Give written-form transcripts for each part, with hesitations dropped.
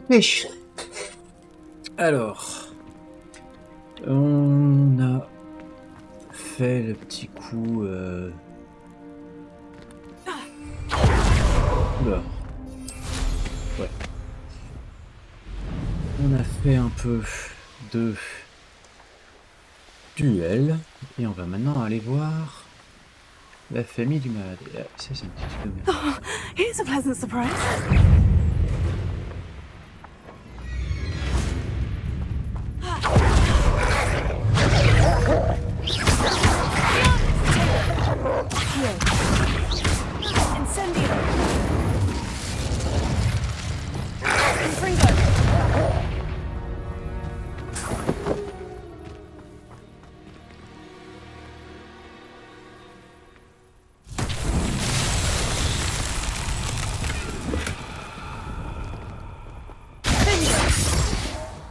Ok. Alors, on a fait le petit coup. Oula. Ouais. On a fait un peu de duel et on va maintenant aller voir la famille du malade. Et là, ça, c'est un petit truc de merde. Oh, here's a pleasant surprise. Incendio. Confringo.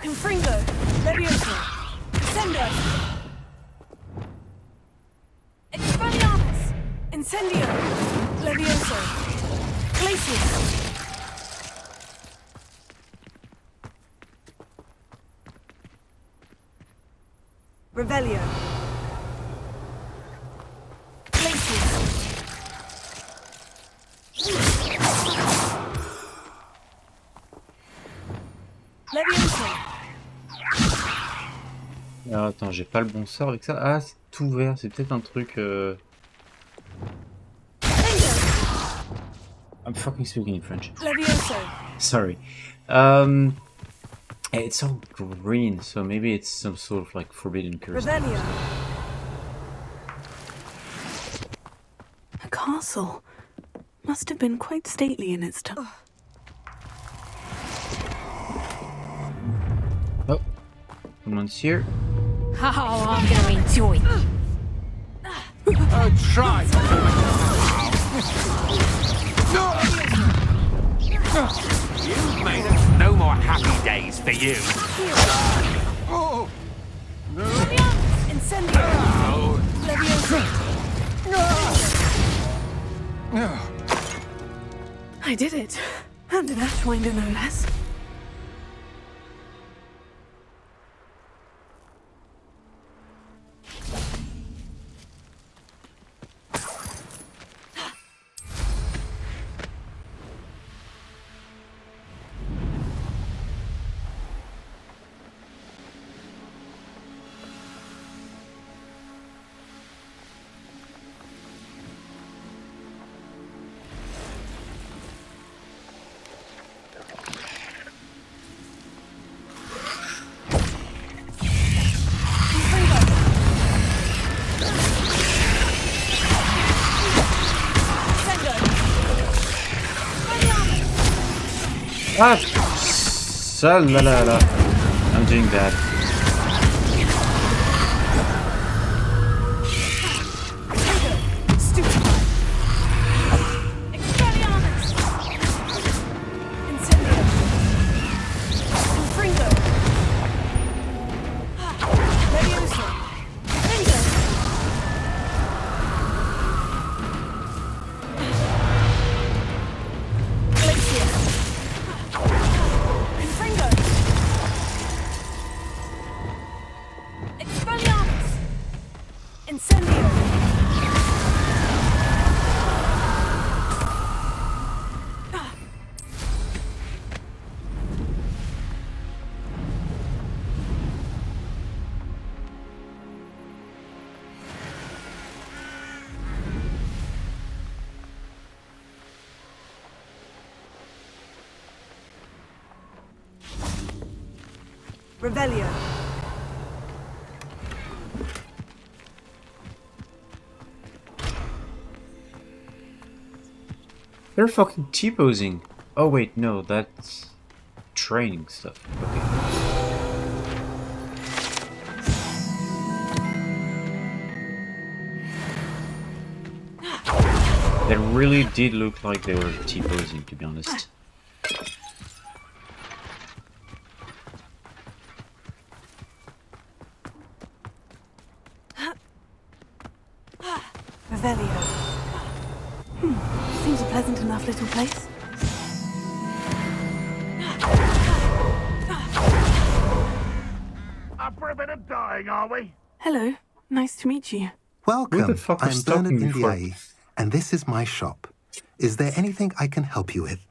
Confringo. Levioso. Incendio. Expelliarmus. Incendio. Levioso. Glacius. Revelio. Glacius. Levioso. Alors, attends, j'ai pas le bon sort avec ça. Ah, c'est tout vert, c'est peut-être un truc. I'm fucking speaking in French. Levioso. Sorry. It's all green, so maybe it's some sort of like forbidden curse. Revelio. A castle. Must have been quite stately in its time. Oh, someone's here. Oh, I'm gonna enjoy it. Try. You've made us no more happy days for you. Oh. Incendio. Oh. Levioso. I did it. And an Ashwinder, no less. Ah, ça là là là. I'm doing that. Revelio. They're fucking T-posing. Oh wait, no, that's training stuff. Okay. They really did look like they were T-posing, to be honest. Revelio. Seems a pleasant enough little place. starting, are we? Hello. Nice to meet you. Who Welcome. the fuck was I'm Bernard talking before? Indiaye, and this is my shop. Is there anything I can help you with?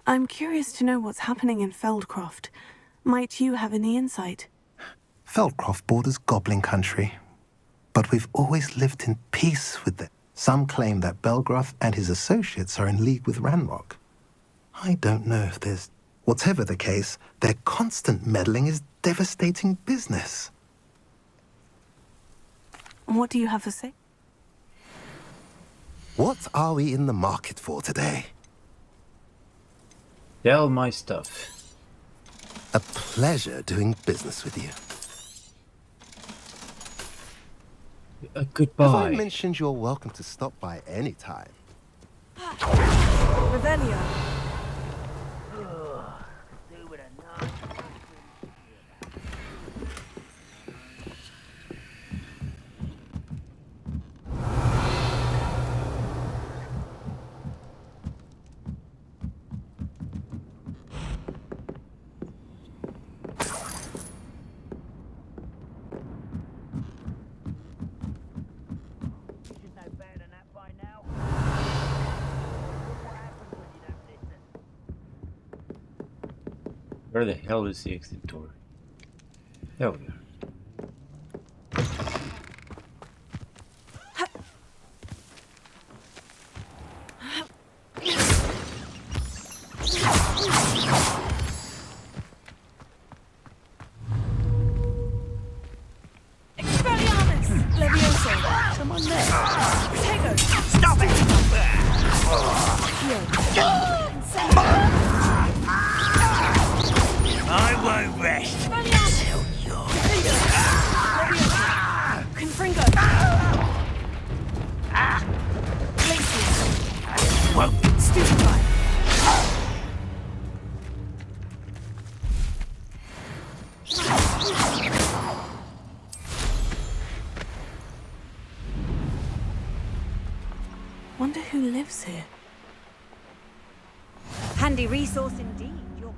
I'm curious to know what's happening in Feldcroft. Might you have any insight? Feldcroft borders Goblin Country, but we've always lived in peace with it. Some claim that Belgroth and his associates are in league with Ranrock. I don't know if there's... Whatever the case, their constant meddling is devastating business. What do you have to say? What are we in the market for today? Sell my stuff. A pleasure doing business with you. Have I Goodbye. mentioned you're welcome to stop by any time? Revelio. Where the hell is the exit door? There we are. Expelliarmus! Levioso! Someone there. Protego! Stop it! I won't rest. Confringo! Glacius! Whoa. Stupefy! Wonder who lives here. Handy resource indeed. Your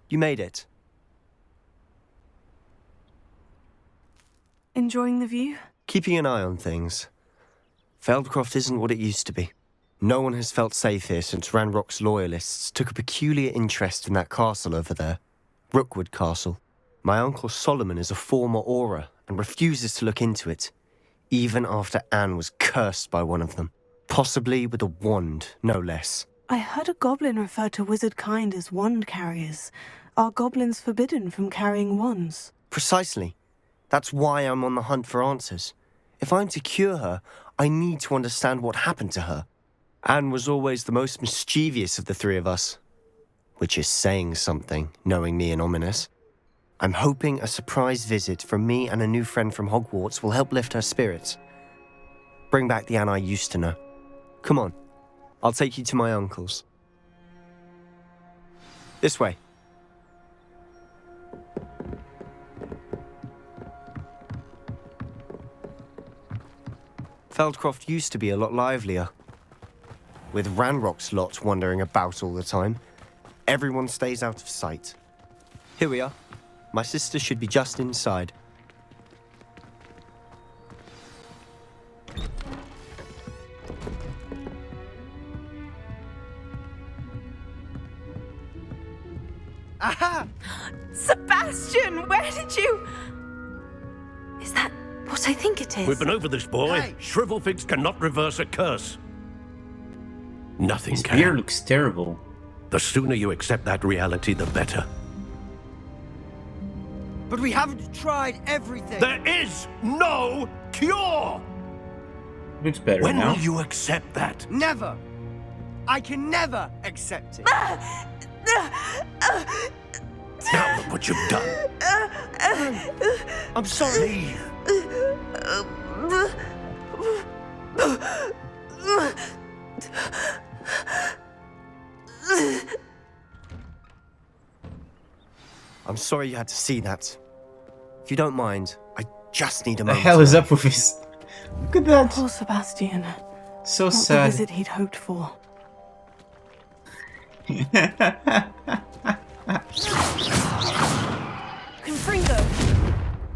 You made it. Enjoying the view? Keeping an eye on things. Feldcroft isn't what it used to be. No one has felt safe here since Ranrock's loyalists took a peculiar interest in that castle over there. Rookwood Castle. My uncle Solomon is a former Auror and refuses to look into it, even after Anne was cursed by one of them. Possibly with a wand, no less. I heard a goblin refer to wizard kind as wand carriers. Are goblins forbidden from carrying wands? Precisely. That's why I'm on the hunt for answers. If I'm to cure her, I need to understand what happened to her. Anne was always the most mischievous of the three of us. Which is saying something, knowing me and Ominous. I'm hoping a surprise visit from me and a new friend from Hogwarts will help lift her spirits. Bring back the Anne I used to know. Come on, I'll take you to my uncle's. This way. Feldcroft used to be a lot livelier. With Ranrock's lot wandering about all the time, everyone stays out of sight. Here we are. My sister should be just inside. Aha! Sebastian, where did you... Is that what I think it is? We've been over this, boy. Shrivelfigs cannot reverse a curse. Nothing His can. beard looks terrible. The sooner you accept that reality, the better. But we haven't tried everything. There is no cure! Looks better When now. will you accept that? Never. I can never accept it. Now look what you've done. I'm sorry. Leave. I'm sorry you had to see that. If you don't mind, I just need a The moment. hell is alone. up with this? Look at that. Poor Sebastian. So Not the sad. visit he'd hoped for. Confringo!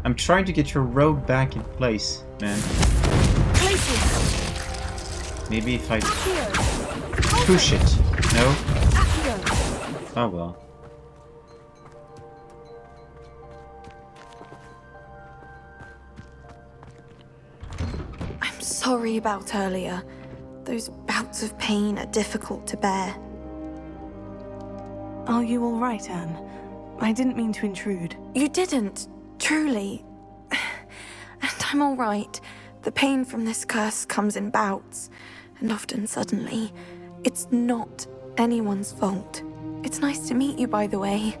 I'm trying to get your robe back in place, man. Places! Maybe if I Accio! push it. No? Accio! Oh well. I'm sorry about earlier. Those bouts of pain are difficult to bear. Are you all right, Anne? I didn't mean to intrude. You didn't, truly. And I'm all right. The pain from this curse comes in bouts, and often suddenly. It's not anyone's fault. It's nice to meet you, by the way.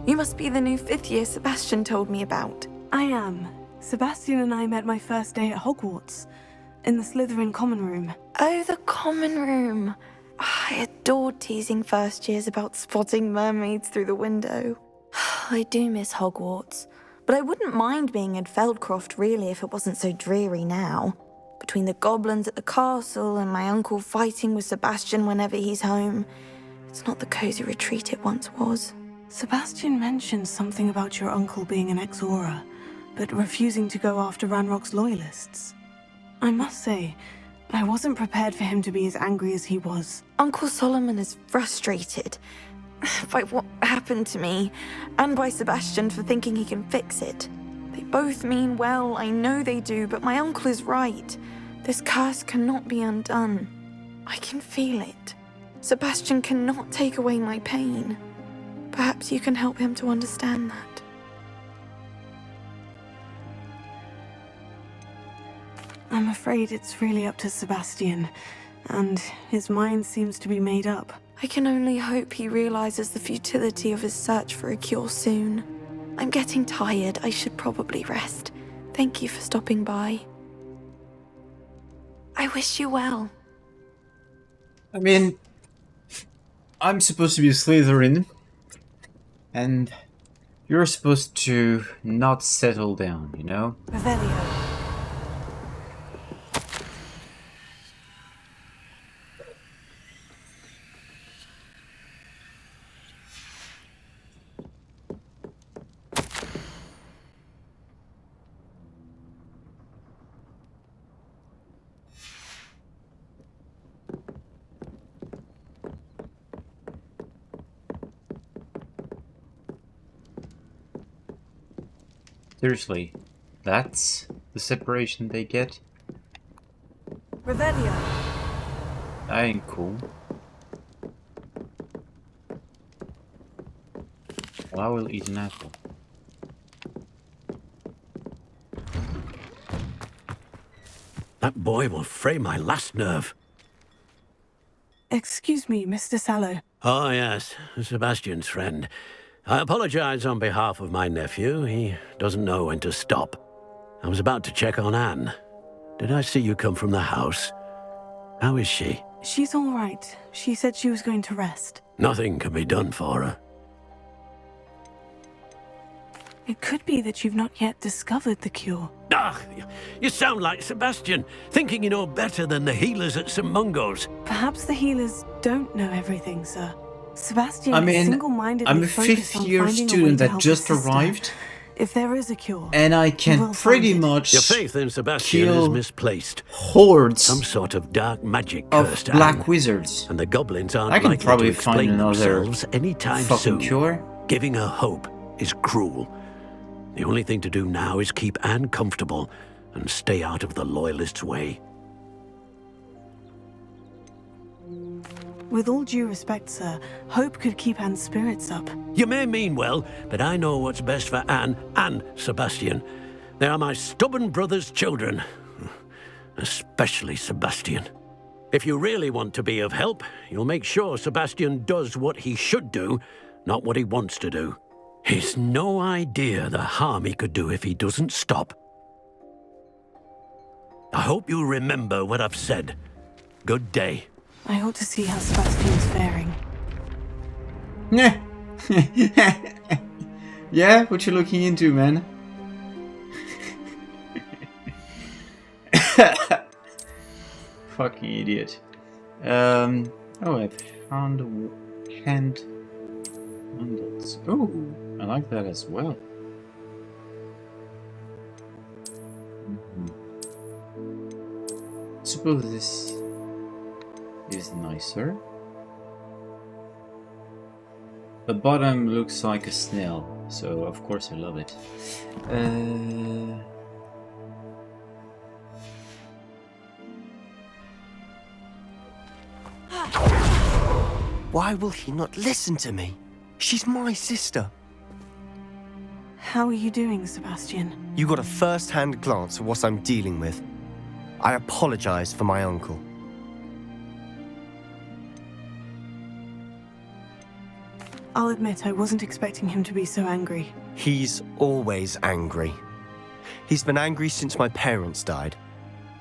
You must be the new 5th year Sebastian told me about. I am. Sebastian and I met my first day at Hogwarts, in the Slytherin common room. Oh, the common room. I adored teasing first years about spotting mermaids through the window. I do miss Hogwarts, but I wouldn't mind being in Feldcroft really if it wasn't so dreary now. Between the goblins at the castle and my uncle fighting with Sebastian whenever he's home, it's not the cozy retreat it once was. Sebastian mentioned something about your uncle being an ex-Auror, but refusing to go after Ranrock's loyalists. I must say, I wasn't prepared for him to be as angry as he was. Uncle Solomon is frustrated by what happened to me, and by Sebastian for thinking he can fix it. They both mean well, I know they do, but my uncle is right. This curse cannot be undone. I can feel it. Sebastian cannot take away my pain. Perhaps you can help him to understand that. I'm afraid it's really up to Sebastian, and his mind seems to be made up. I can only hope he realizes the futility of his search for a cure soon. I'm getting tired. I should probably rest. Thank you for stopping by. I wish you well. I mean, I'm supposed to be a Slytherin, and you're supposed to not settle down, you know? Revelio. Seriously, that's the separation they get? Revelio. That ain't cool. Well, I will eat an apple. That boy will fray my last nerve. Excuse me, Mr. Sallow. Oh, yes, Sebastian's friend. I apologize on behalf of my nephew. He doesn't know when to stop. I was about to check on Anne. Did I see you come from the house? How is she? She's all right. She said she was going to rest. Nothing can be done for her. It could be that you've not yet discovered the cure. Ah, you sound like Sebastian, thinking you know better than the healers at St. Mungo's. Perhaps the healers don't know everything, sir. Sebastian I is mean, single-mindedly I'm a focused on 5th-year finding a way student to that help just his sister. arrived, If there is a cure, and I we can will pretty find it. much Your faith in Sebastian is kill misplaced. hordes Some sort of dark magic of cursed black Anne. wizards. And the goblins aren't I can likely probably to find explain another themselves anytime fucking soon. cure. Giving her hope is cruel. The only thing to do now is keep Anne comfortable and stay out of the Loyalists' way. With all due respect, sir, hope could keep Anne's spirits up. You may mean well, but I know what's best for Anne and Sebastian. They are my stubborn brother's children. Especially Sebastian. If you really want to be of help, you'll make sure Sebastian does what he should do, not what he wants to do. He's no idea the harm he could do if he doesn't stop. I hope you remember what I've said. Good day. I ought to see how Sebastian's faring. Yeah. Yeah, what you looking into, man? Fucking idiot. Oh, I found a hand handles. Oh, I like that as well. Suppose this is nicer. The bottom looks like a snail, so of course I love it. Why will he not listen to me? She's my sister. How are you doing, Sebastian? You got a first-hand glance at what I'm dealing with. I apologize for my uncle. I'll admit I wasn't expecting him to be so angry. He's always angry. He's been angry since my parents died.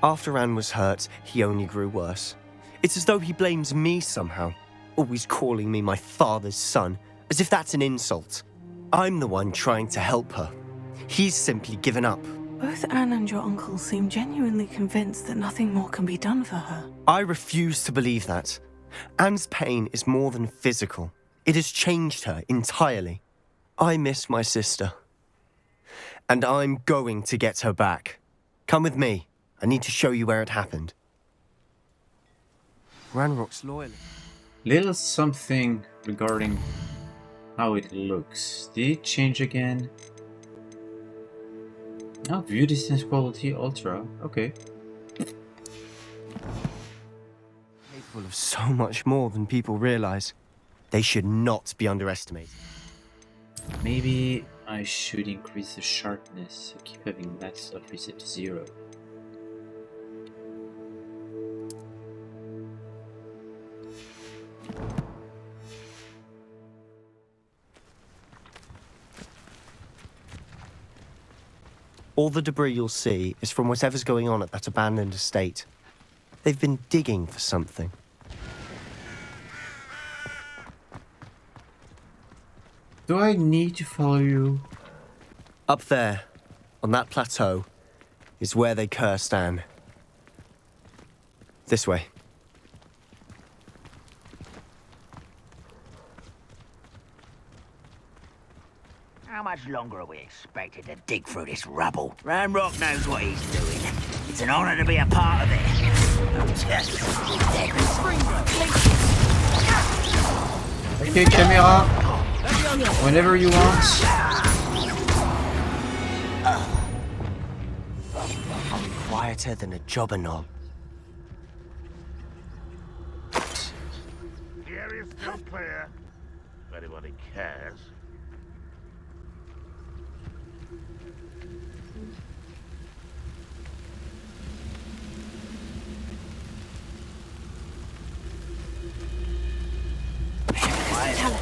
After Anne was hurt, he only grew worse. It's as though he blames me somehow, always calling me my father's son, as if that's an insult. I'm the one trying to help her. He's simply given up. Both Anne and your uncle seem genuinely convinced that nothing more can be done for her. I refuse to believe that. Anne's pain is more than physical. It has changed her entirely. I miss my sister. And I'm going to get her back. Come with me. I need to show you where it happened. Ranrock's loyal. Little something regarding how it looks. Did it change again? Oh, view distance quality ultra. Okay. Capable of so much more than people realize. They should not be underestimated. Maybe I should increase the sharpness. I keep having that stuff reset to 0. All the debris you'll see is from whatever's going on at that abandoned estate. They've been digging for something. Do I need to follow you? Up there, on that plateau, is where they cursed Anne. This way. How much longer are we expected to dig through this rubble? Ranrock knows what he's doing. It's an honor to be a part of it. Okay, camera. Whenever you want. Quieter than a jobber knob. The area's still clear. If anybody cares.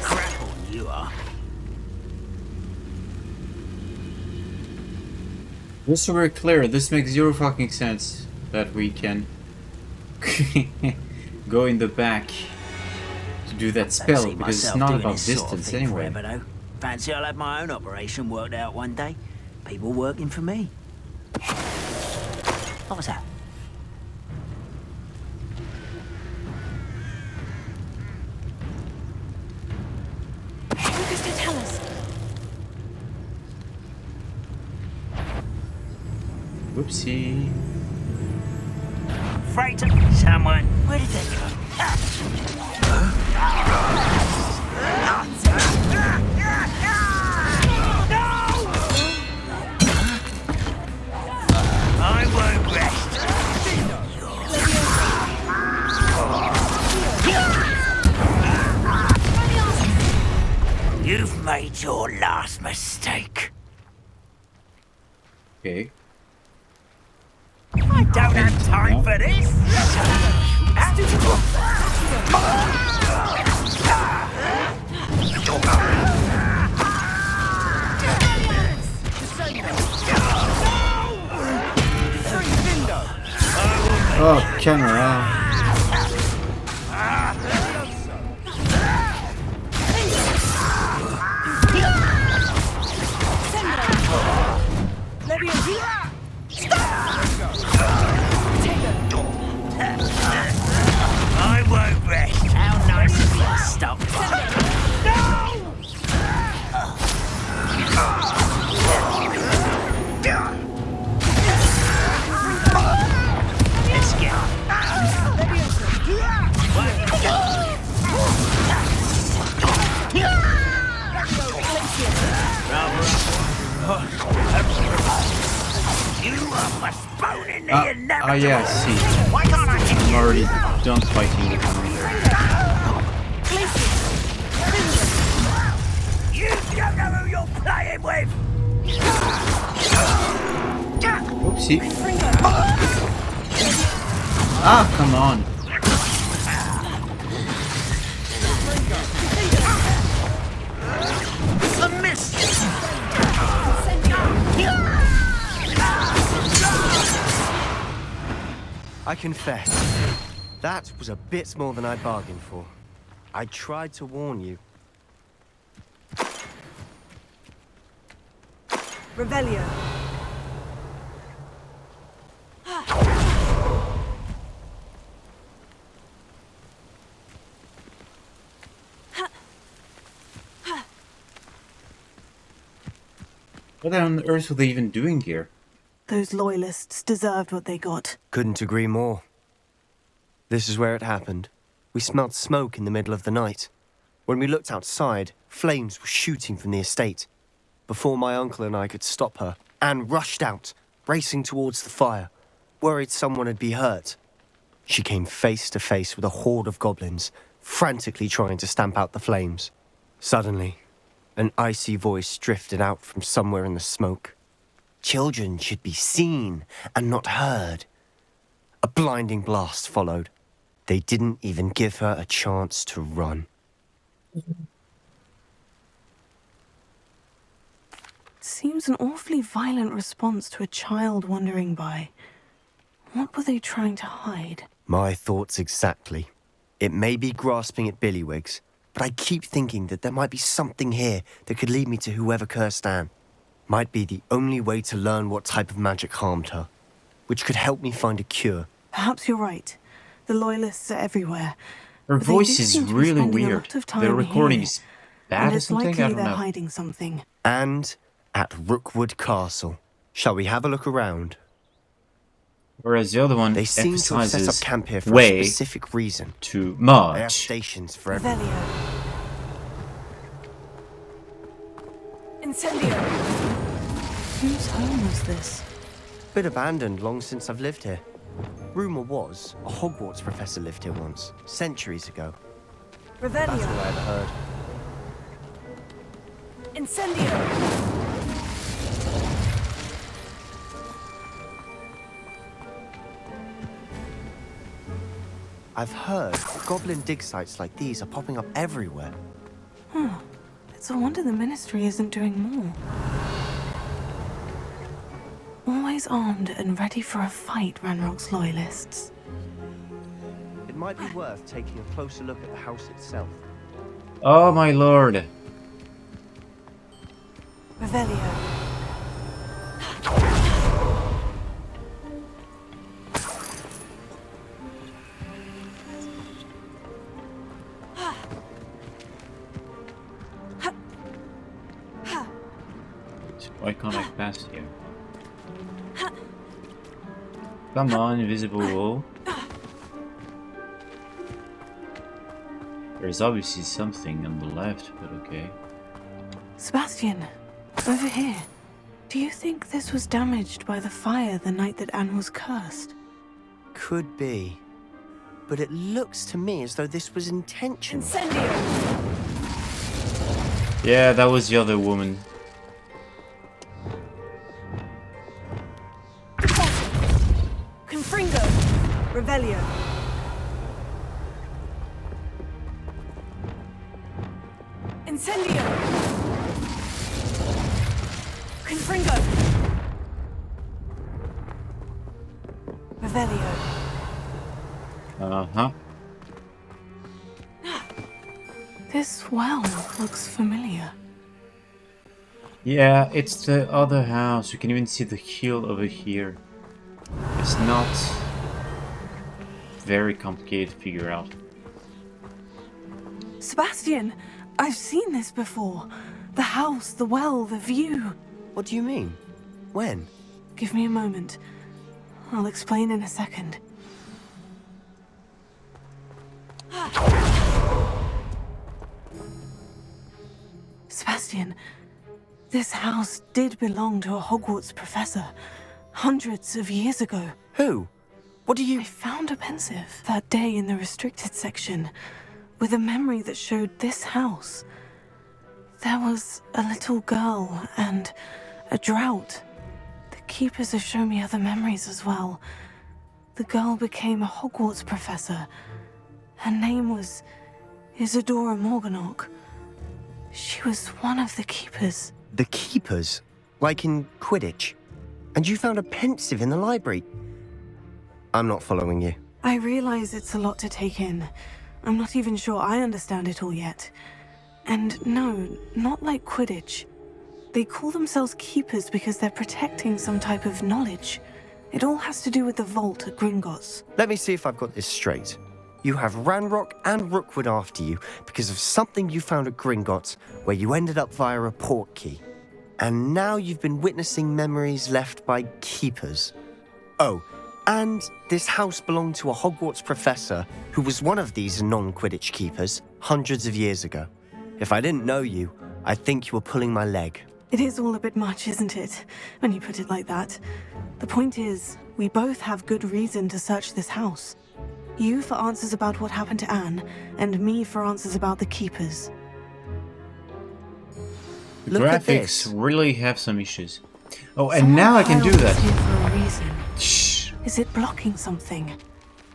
Grapple you are. Just so we're clear, this makes zero fucking sense that we can go in the back to do that spell, because it's not about distance anyway. Forever, though. Fancy I'll have my own operation worked out one day. People working for me. What was that? Focus to tell us. Whoopsie. Freighter, someone. Where did they go? I won't rest. You've made your last mistake. Okay. I don't have time for this. Oh, camera. Oh yeah, see. Why can't I hit I'm you? already done fighting with them. You don't know who you're playing with! Oopsie. Ah, come on. A miss! I confess, that was a bit more than I bargained for. I tried to warn you. Revelio. What on earth were they even doing here? Those loyalists deserved what they got. Couldn't agree more. This is where it happened. We smelled smoke in the middle of the night. When we looked outside, flames were shooting from the estate. Before my uncle and I could stop her, Anne rushed out, racing towards the fire, worried someone had been hurt. She came face to face with a horde of goblins, frantically trying to stamp out the flames. Suddenly, an icy voice drifted out from somewhere in the smoke. Children should be seen and not heard. A blinding blast followed. They didn't even give her a chance to run. Seems an awfully violent response to a child wandering by. What were they trying to hide? My thoughts exactly. It may be grasping at Billywigs, but I keep thinking that there might be something here that could lead me to whoever cursed Anne. Might be the only way to learn what type of magic harmed her, which could help me find a cure. Perhaps you're right. The loyalists are everywhere. Her But they voice do is seem to be really spending a weird. lot of time The recording here, is bad and or it's something? likely I don't they're know. hiding something. And at Rookwood Castle. Shall we have a look around? Whereas the other one They seem to have set up emphasizes camp here for a way specific reason. too They have much. stations for everyone. Revelio. Incendio. Whose home was this? Bit abandoned long since I've lived here. Rumour was, a Hogwarts professor lived here once, centuries ago. That's all Revelio. I ever heard. Incendio. I've heard goblin dig sites like these are popping up everywhere. It's a wonder the Ministry isn't doing more. Always armed and ready for a fight, Ranrock's loyalists. It might be worth taking a closer look at the house itself. Oh my lord. Revelio. Why can't I pass here? Come on, invisible wall. There's obviously something on the left, but okay. Sebastian, over here. Do you think this was damaged by the fire the night that Anne was cursed? Could be. But it looks to me as though this was intentional. Incendio. Yeah, that was the other woman. Confringo. Revelio. Incendio. Confringo. Revelio. Uh-huh. This well looks familiar. Yeah, it's the other house. You can even see the hill over here. It's not very complicated to figure out. Sebastian, I've seen this before. The house, the well, the view. What do you mean? When? Give me a moment. I'll explain in a second. Sebastian, this house did belong to a Hogwarts professor hundreds of years ago. Who? What do you... I found a pensive that day in the restricted section with a memory that showed this house. There was a little girl and a drought. The keepers have shown me other memories as well. The girl became a Hogwarts professor. Her name was Isadora Morganach. She was one of the keepers. The keepers? Like in Quidditch? And you found a pensive in the library? I'm not following you. I realize it's a lot to take in. I'm not even sure I understand it all yet. And no, not like Quidditch. They call themselves keepers because they're protecting some type of knowledge. It all has to do with the vault at Gringotts. Let me see if I've got this straight. You have Ranrock and Rookwood after you because of something you found at Gringotts where you ended up via a port key. And now you've been witnessing memories left by keepers. Oh, and this house belonged to a Hogwarts professor who was one of these non-Quidditch keepers hundreds of years ago. If I didn't know you, I'd think you were pulling my leg. It is all a bit much, isn't it, when you put it like that? The point is, we both have good reason to search this house. You for answers about what happened to Anne, and me for answers about the keepers. The Look at graphics this. really have some issues. Oh, and now I can do Someone piled that. this here for a reason. Shh. Is it blocking something?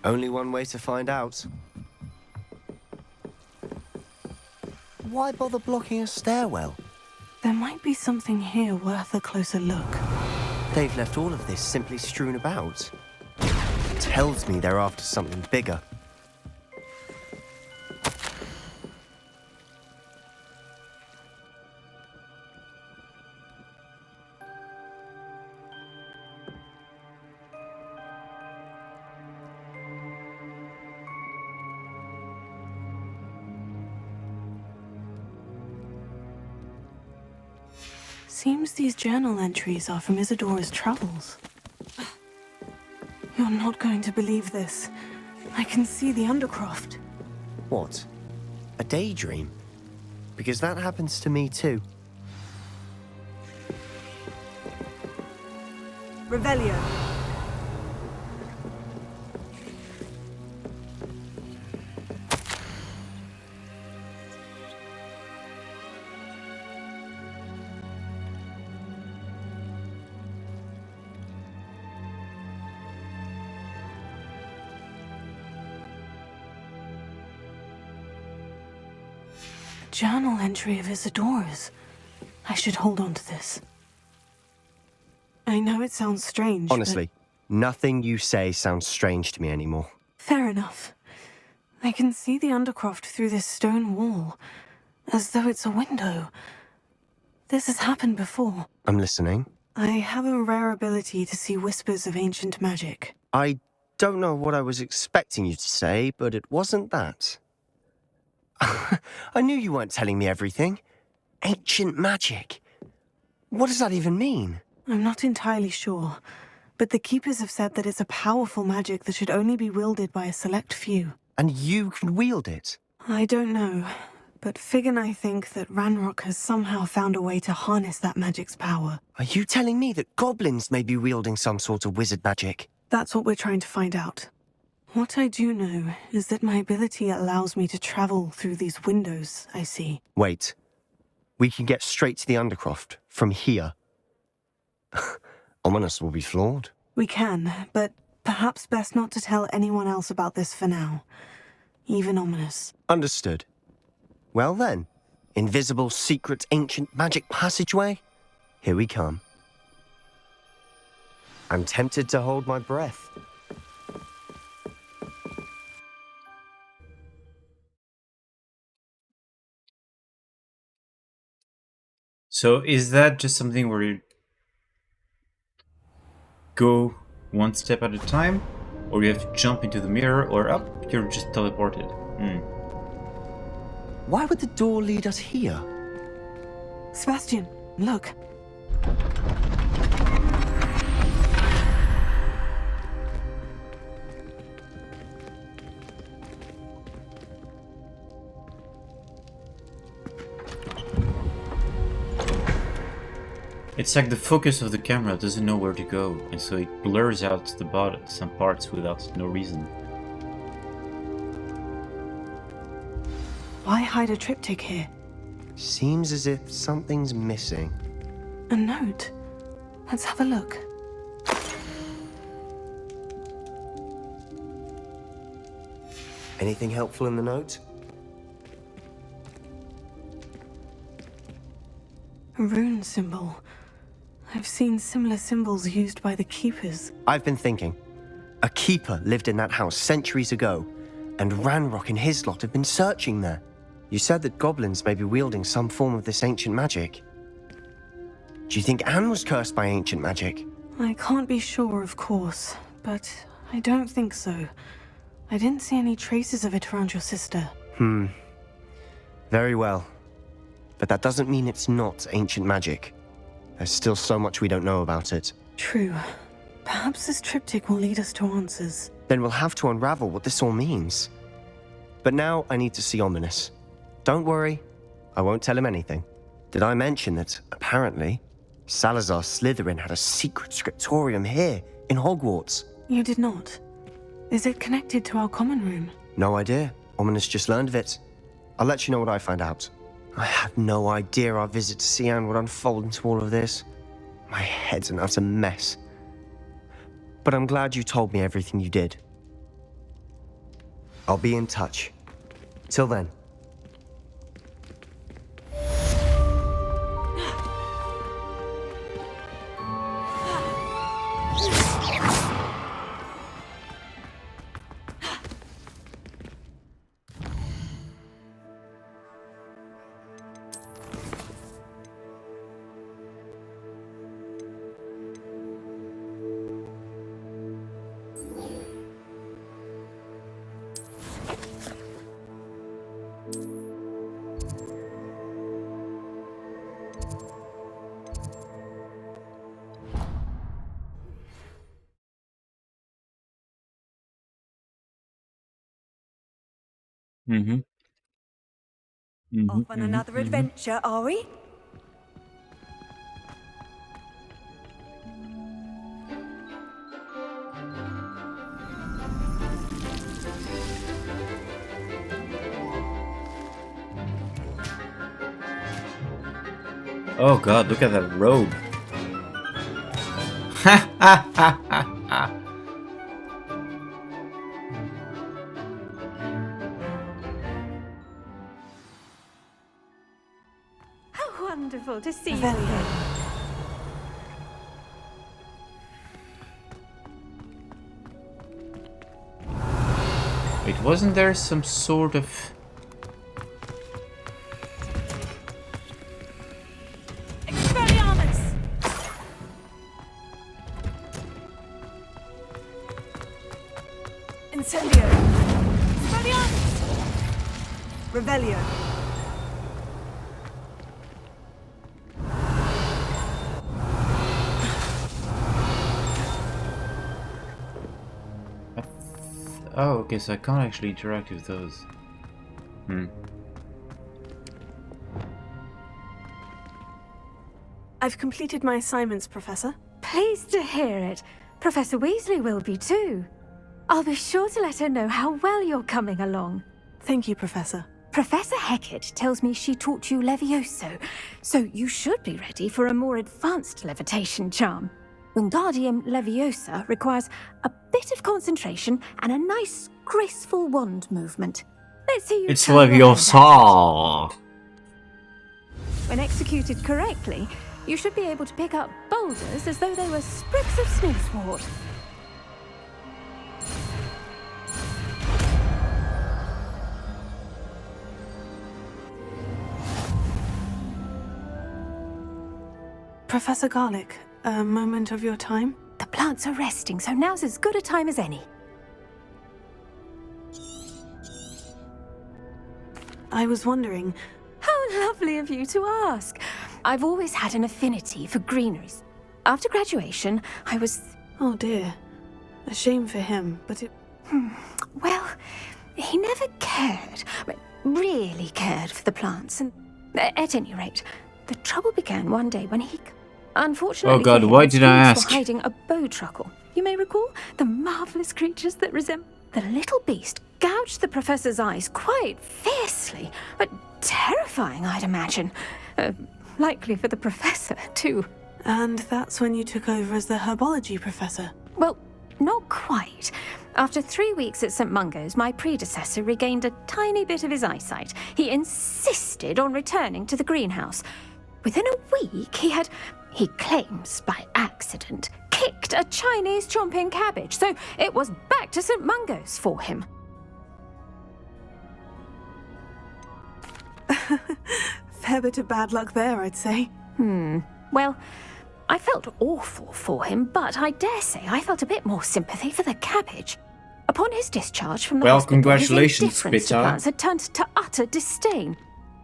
Only one way to find out. Why bother blocking a stairwell? There might be something here worth a closer look. They've left all of this simply strewn about. Tells me they're after something bigger. Seems these journal entries are from Isadora's travels. You're not going to believe this. I can see the Undercroft. What? A daydream? Because that happens to me too. Revelio. Journal entry of Isadora's. I should hold on to this. I know it sounds strange, Honestly, nothing you say sounds strange to me anymore. Fair enough. I can see the Undercroft through this stone wall, as though it's a window. This has happened before. I'm listening. I have a rare ability to see whispers of ancient magic. I don't know what I was expecting you to say, but it wasn't that. I knew you weren't telling me everything. Ancient magic. What does that even mean? I'm not entirely sure, but the Keepers have said that it's a powerful magic that should only be wielded by a select few. And you can wield it? I don't know, but Fig and I think that Ranrock has somehow found a way to harness that magic's power. Are you telling me that goblins may be wielding some sort of wizard magic? That's what we're trying to find out. What I do know is that my ability allows me to travel through these windows I see. Wait. We can get straight to the Undercroft from here. Ominous will be flawed. We can, but perhaps best not to tell anyone else about this for now. Even Ominous. Understood. Well then, invisible, secret, ancient magic passageway? Here we come. I'm tempted to hold my breath. So is that just something where you go one step at a time? Or you have to jump into the mirror, or up, you're just teleported? Why would the door lead us here? Sebastian, look. It's like the focus of the camera doesn't know where to go, and so it blurs out some parts without no reason. Why hide a triptych here? Seems as if something's missing. A note. Let's have a look. Anything helpful in the note? A rune symbol. I've seen similar symbols used by the keepers. I've been thinking. A keeper lived in that house centuries ago, and Ranrock and his lot have been searching there. You said that goblins may be wielding some form of this ancient magic. Do you think Anne was cursed by ancient magic? I can't be sure, of course, but I don't think so. I didn't see any traces of it around your sister. Very well. But that doesn't mean it's not ancient magic. There's still so much we don't know about it. True. Perhaps this triptych will lead us to answers. Then we'll have to unravel what this all means. But now I need to see Ominous. Don't worry, I won't tell him anything. Did I mention that, apparently, Salazar Slytherin had a secret scriptorium here, in Hogwarts? You did not. Is it connected to our common room? No idea. Ominous just learned of it. I'll let you know what I find out. I had no idea our visit to see Anne would unfold into all of this. My head's an utter mess. But I'm glad you told me everything you did. I'll be in touch. Till then. Off on another adventure, are we? Oh god, look at that robe. Ha ha ha ha ha. How wonderful to see you Revelio. again. Wait, wasn't there some sort of... Expelliarmus! Incendio! Expelliarmus! Revelio! Oh, okay, so I can't actually interact with those. I've completed my assignments, Professor. Pleased to hear it. Professor Weasley will be too. I'll be sure to let her know how well you're coming along. Thank you, Professor. Professor Hecat tells me she taught you Levioso, so you should be ready for a more advanced levitation charm. Wingardium Leviosa requires a bit of concentration and a nice, graceful wand movement. Let's see you. It's try your hand at Leviosa! it. When executed correctly, you should be able to pick up boulders as though they were sprigs of snoozewort. Professor Garlick, a moment of your time? The plants are resting, so now's as good a time as any. I was wondering... How lovely of you to ask. I've always had an affinity for greeneries. After graduation, I was... Oh dear. A shame for him, but it... Well, he never cared, really cared for the plants, and at any rate, the trouble began one day when he... Unfortunately, Oh God, for him, why did I thieves ask? were hiding a bowtruckle. You may recall the marvelous creatures that resemble. The little beast gouged the professor's eyes quite fiercely, but terrifying, I'd imagine. Likely for the professor, too. And that's when you took over as the herbology professor? Well, not quite. After 3 weeks at St. Mungo's, my predecessor regained a tiny bit of his eyesight. He insisted on returning to the greenhouse. Within a week, he claims by accident, kicked a Chinese chomping cabbage, so it was back to St. Mungo's for him. Fair bit of bad luck there, I'd say. Well, I felt awful for him, but I dare say I felt a bit more sympathy for the cabbage. Upon his discharge from the Well, hospital, congratulations, his indifference to Spitter. plants had turned to utter disdain.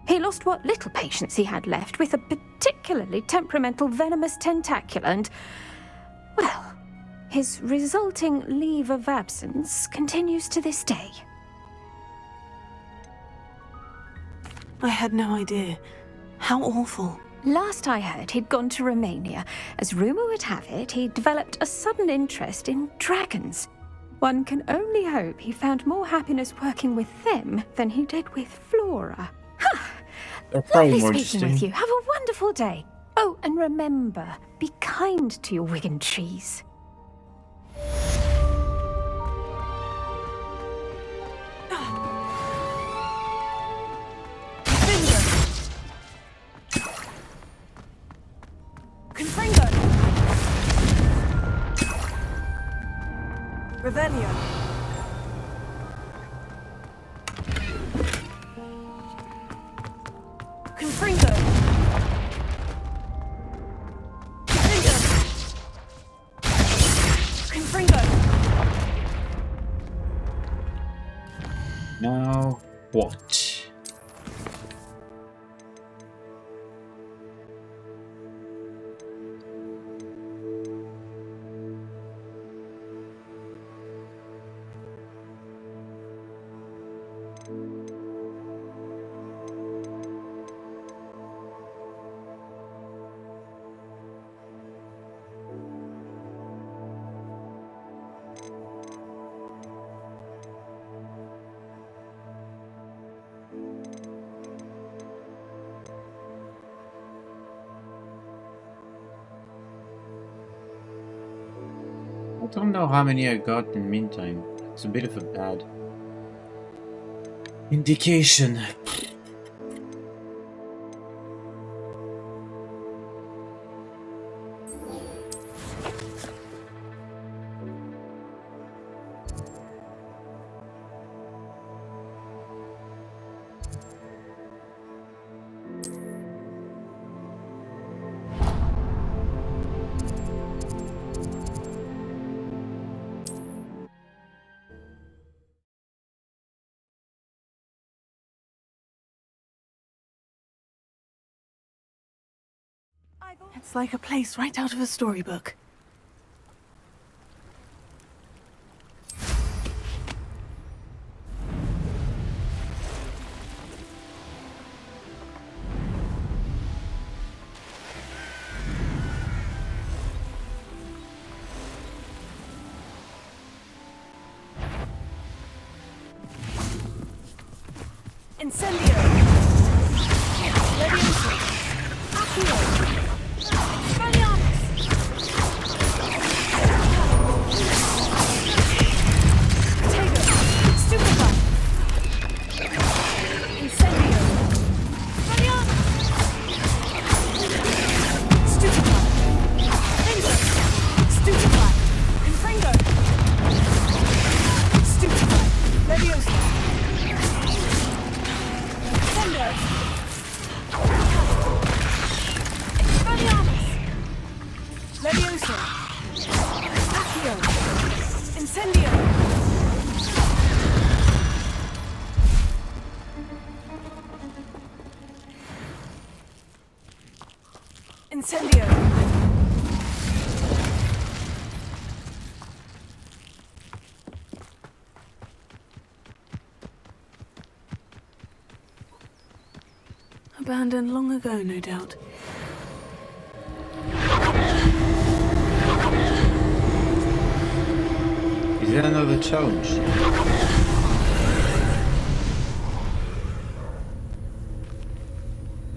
He lost what little patience he had left with a particularly temperamental venomous tentacula and, well, his resulting leave of absence continues to this day. I had no idea. How awful. Last I heard, he'd gone to Romania. As rumour would have it, he developed a sudden interest in dragons. One can only hope he found more happiness working with them than he did with Flora. They're probably Lovely more speaking interesting. with you. Have a wonderful day. Oh, and remember, be kind to your Wigan trees. Confringo! Revelio! Confringo! Confringo! Now what? I don't know how many I got in the meantime. It's a bit of a bad indication. It's like a place right out of a storybook. Incendio! Leviosa! Accio! Expelliarmus! Potato! Stupefy! Incendio! Expelliarmus! Stupefy! Finger! Stupefy! Confringo! Stupefy! Leviosa! Sendo! Expelliarmus! Leviosa! Accio! Incendio! Incendio! Abandoned long ago, no doubt. Yet another challenge.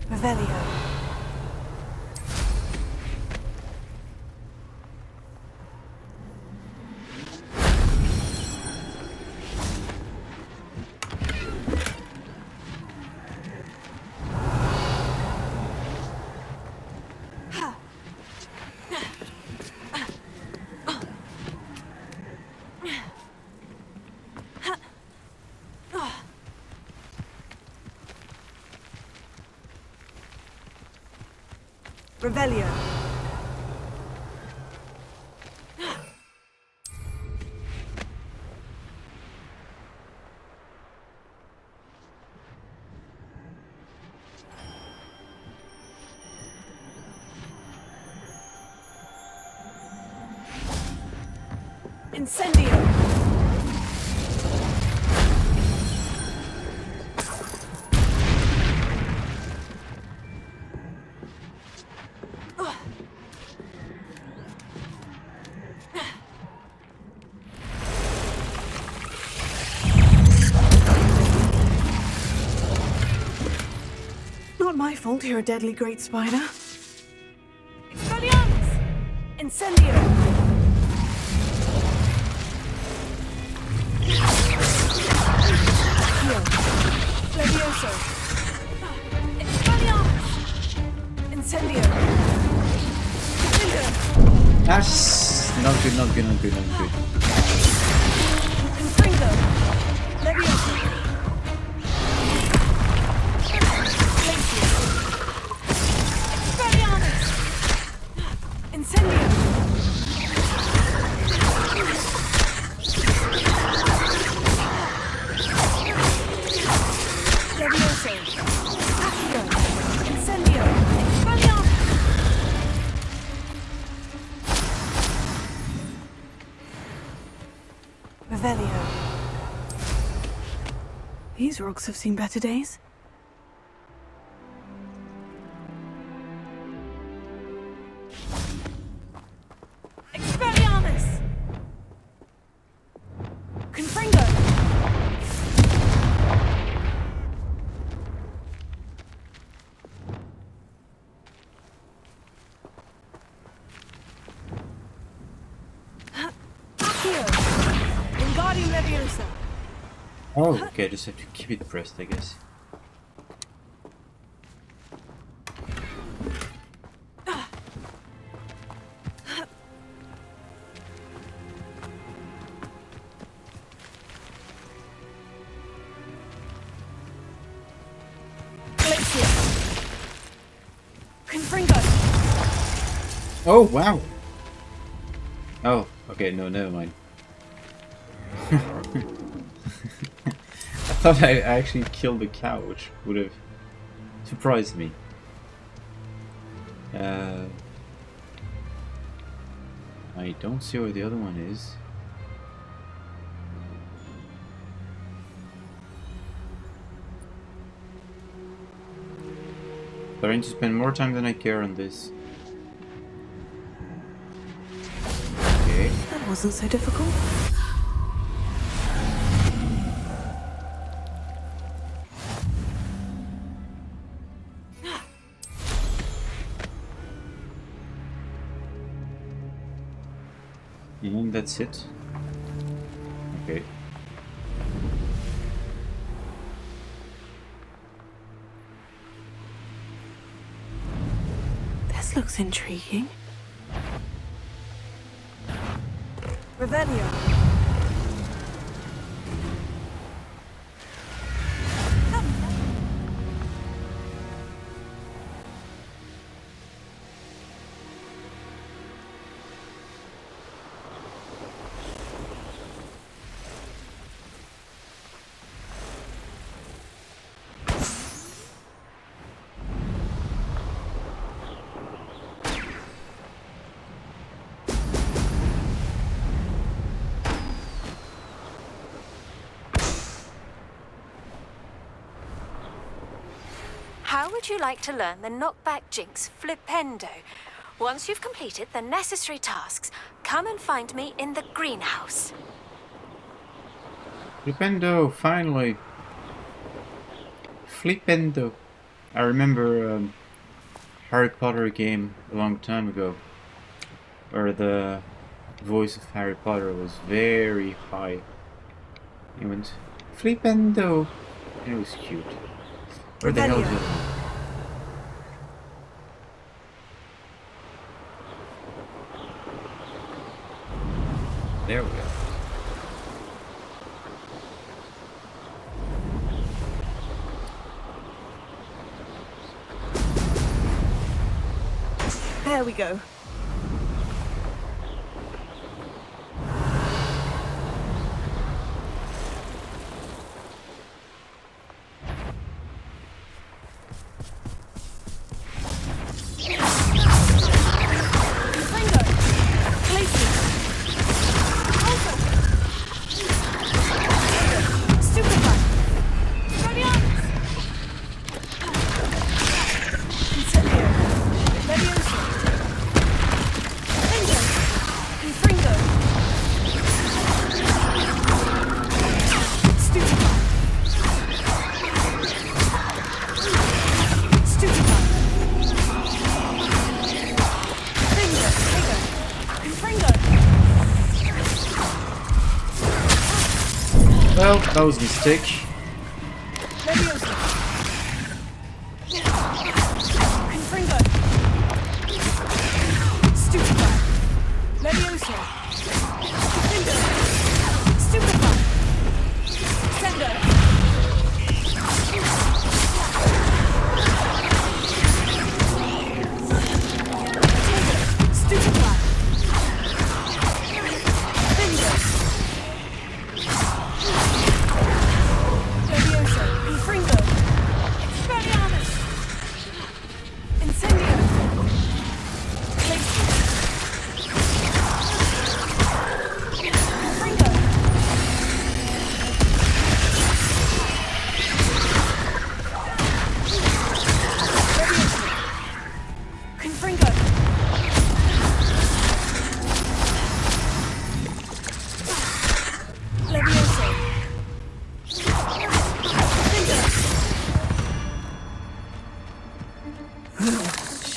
Revelio. Revelio. Incendio. Not my fault you're a deadly great spider. Expelliarmus. Incendio. Accio. Levioso. Expelliarmus. Incendio. Confringo. That's not good, not good, not good, not good. Confringo. Levioso. Glacier. Expelliarmus. Incendio. Levioso. Accio. Incendio. Expelliarmus. Revelio. These rocks have seen better days. Expelliarmus. Confringo. Accio. Wingardium Leviosa. Oh, okay, I just have to keep it pressed, I guess. Glacier. Confringo. Oh, wow! Oh, okay, no, never mind. I thought I actually killed the cow, which would have surprised me. I don't see where the other one is. Starting to spend more time than I care on this. Okay. That wasn't so difficult. And that's it. Okay. This looks intriguing. Revelio. How would you like to learn the knockback jinx Flipendo? Once you've completed the necessary tasks, come and find me in the greenhouse. Flipendo, finally. Flipendo. I remember Harry Potter game a long time ago, where the voice of Harry Potter was very high. It went Flipendo, and it was cute. Where the hell is it? There we go. There we go. Well, that was a mistake.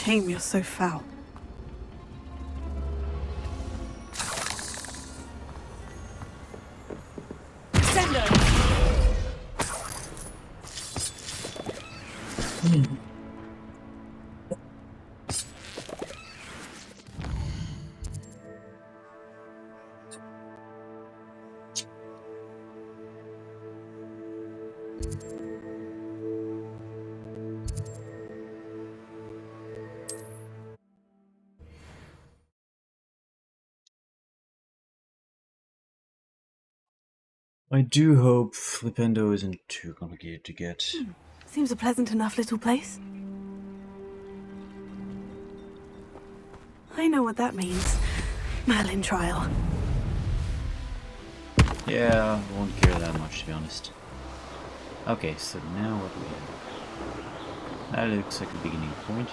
Shame you're so foul. I do hope Flipendo isn't too complicated to get. Seems a pleasant enough little place. I know what that means. Merlin trial. Yeah, I won't care that much, to be honest. Okay, so now what do we have? That looks like a beginning point.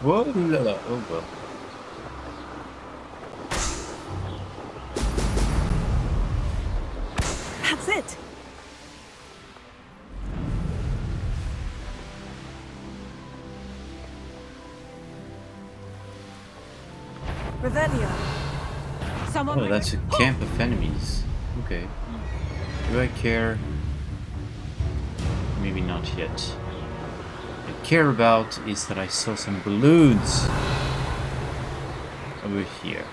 Whoa, la, la. Oh well. That's it. Revelio. Someone. Oh, that's a camp of enemies. Okay. Do I care? Maybe not yet. What I care about is that I saw some balloons over here.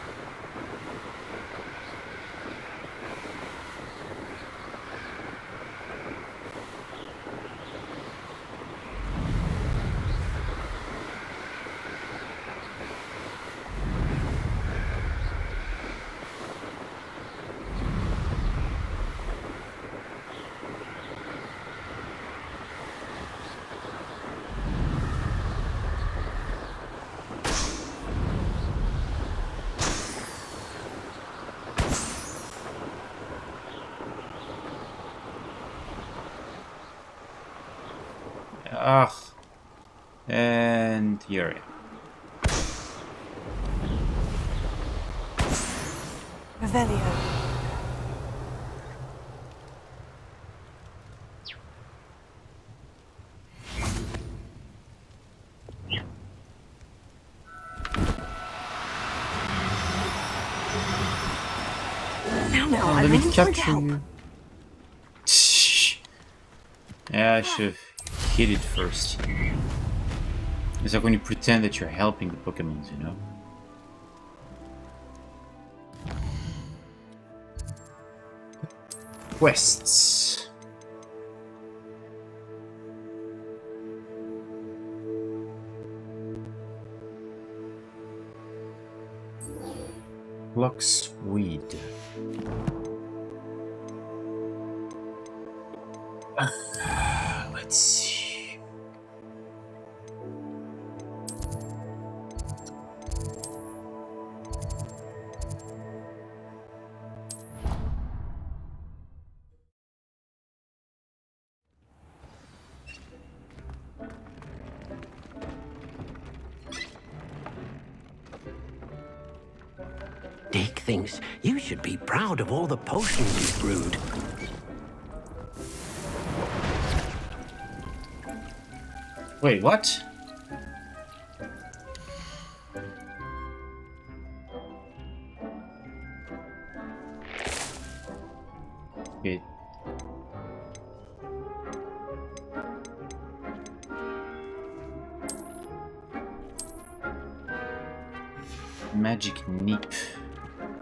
Ugh. And here I am. Revelio. Now, Oh, I let me really need capture help. you. Yeah, I should have hit it first. It's like when you pretend that you're helping the Pokemons, you know? Quests. Lux Weed. Let's see. Dick thinks you should be proud of all the potions you've brewed. Wait, what? Wait. Magic Nip.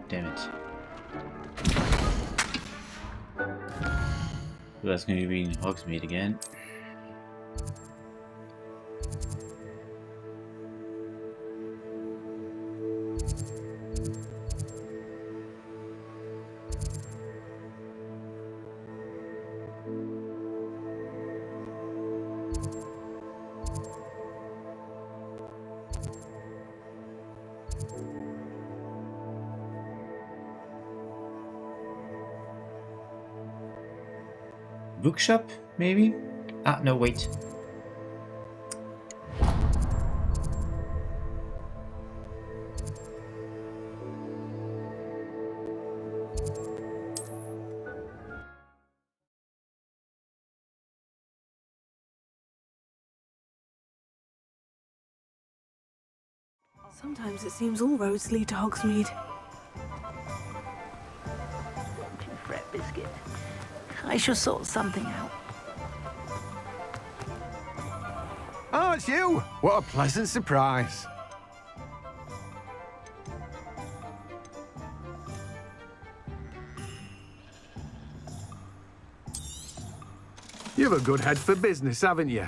Damn it. So that's going to be in Hogsmeade again. Bookshop, maybe? Ah, no, wait. Sometimes it seems all roads lead to Hogsmeade. Don't you fret, Biscuit. I shall sort something out. Oh, it's you! What a pleasant surprise. You've a good head for business, haven't you?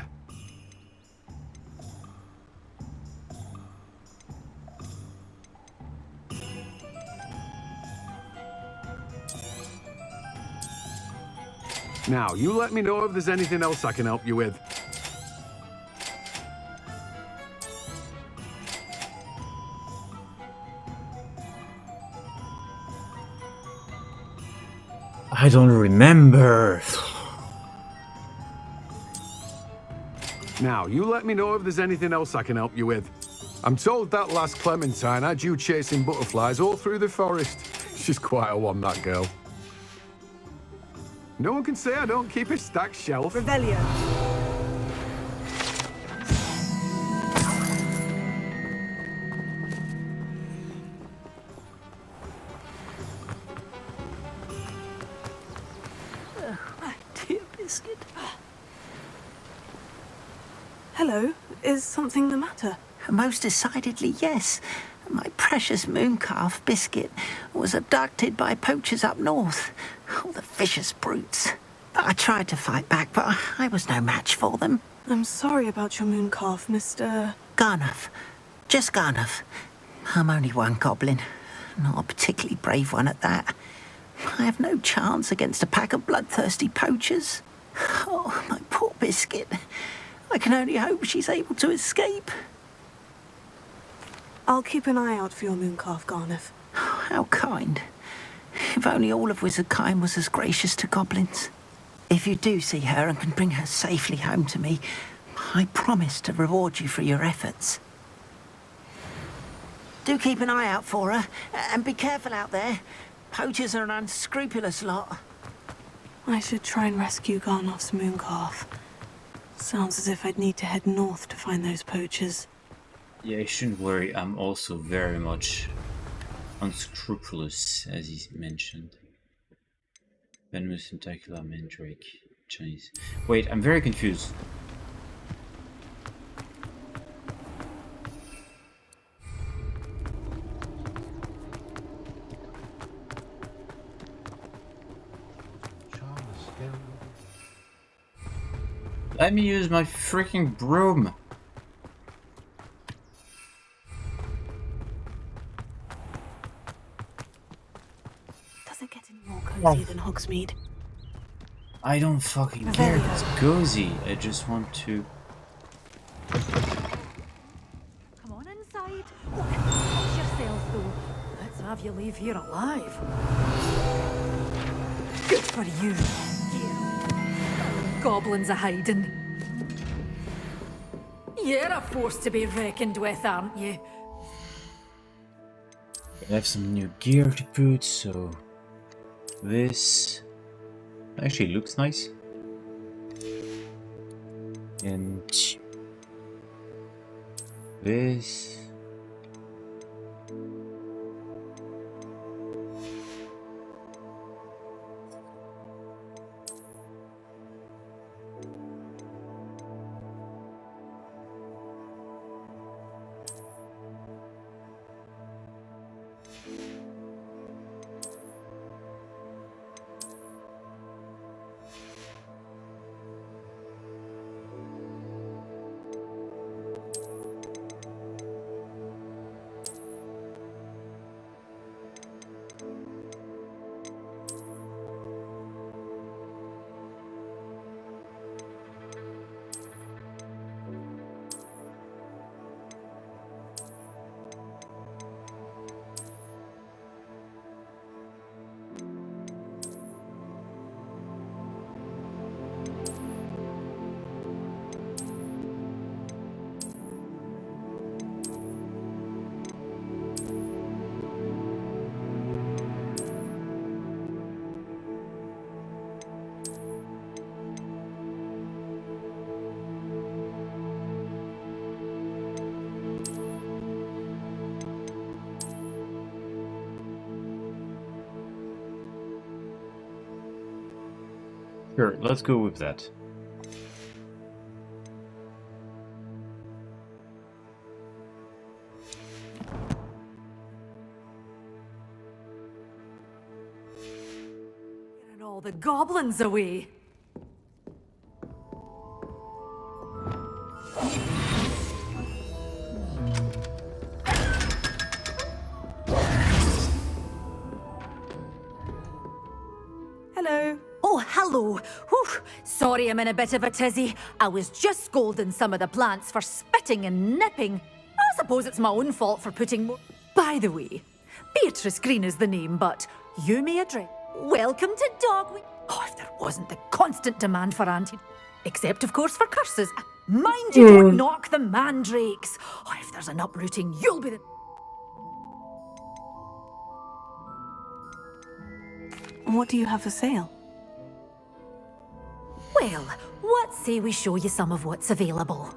Now, you let me know if there's anything else I can help you with. I don't remember. Now, you let me know if there's anything else I can help you with. I'm told that last Clementine had you chasing butterflies all through the forest. She's quite a one, that girl. No one can say I don't keep a stacked shelf. Revelio. Dear Biscuit. Hello, is something the matter? Most decidedly, yes. My precious mooncalf, Biscuit, was abducted by poachers up north. Oh, the vicious brutes. I tried to fight back, but I was no match for them. I'm sorry about your mooncalf, Mr. Garnuff. Just Garnuff. I'm only one goblin. Not a particularly brave one at that. I have no chance against a pack of bloodthirsty poachers. Oh, my poor Biscuit. I can only hope she's able to escape. I'll keep an eye out for your mooncalf, Garnuff. How kind. If only all of Wizardkind was as gracious to goblins. If you do see her and can bring her safely home to me, I promise to reward you for your efforts. Do keep an eye out for her, and be careful out there. Poachers are an unscrupulous lot. I should try and rescue Garnoff's mooncalf. Sounds as if I'd need to head north to find those poachers. Yeah, you shouldn't worry. I'm also very much unscrupulous, as he mentioned. Venomous tentacular mandrake. Chinese. Wait, I'm very confused. Let me use my freaking broom. Does it get any more cozy than Hogsmeade? I don't fucking care if it's cozy. I just want to. Come on inside. Watch yourself, though. Let's have you leave here alive. Good for you. Goblins a hiding. You're a force to be reckoned with, aren't you? I have some new gear to put, so this actually looks nice. And this. Sure, let's go with that. And all the goblins away. Hello. Oh, hello. Whew. Sorry I'm in a bit of a tizzy. I was just scolding some of the plants for spitting and nipping. I suppose it's my own fault for putting more... By the way, Beatrice Green is the name, but you may address... Welcome to Dogweek. Oh, if there wasn't the constant demand for anti... Except, of course, for curses. Mind you don't knock the mandrakes. Oh, if there's an uprooting, you'll be the... What do you have for sale? Well, what say we show you some of what's available?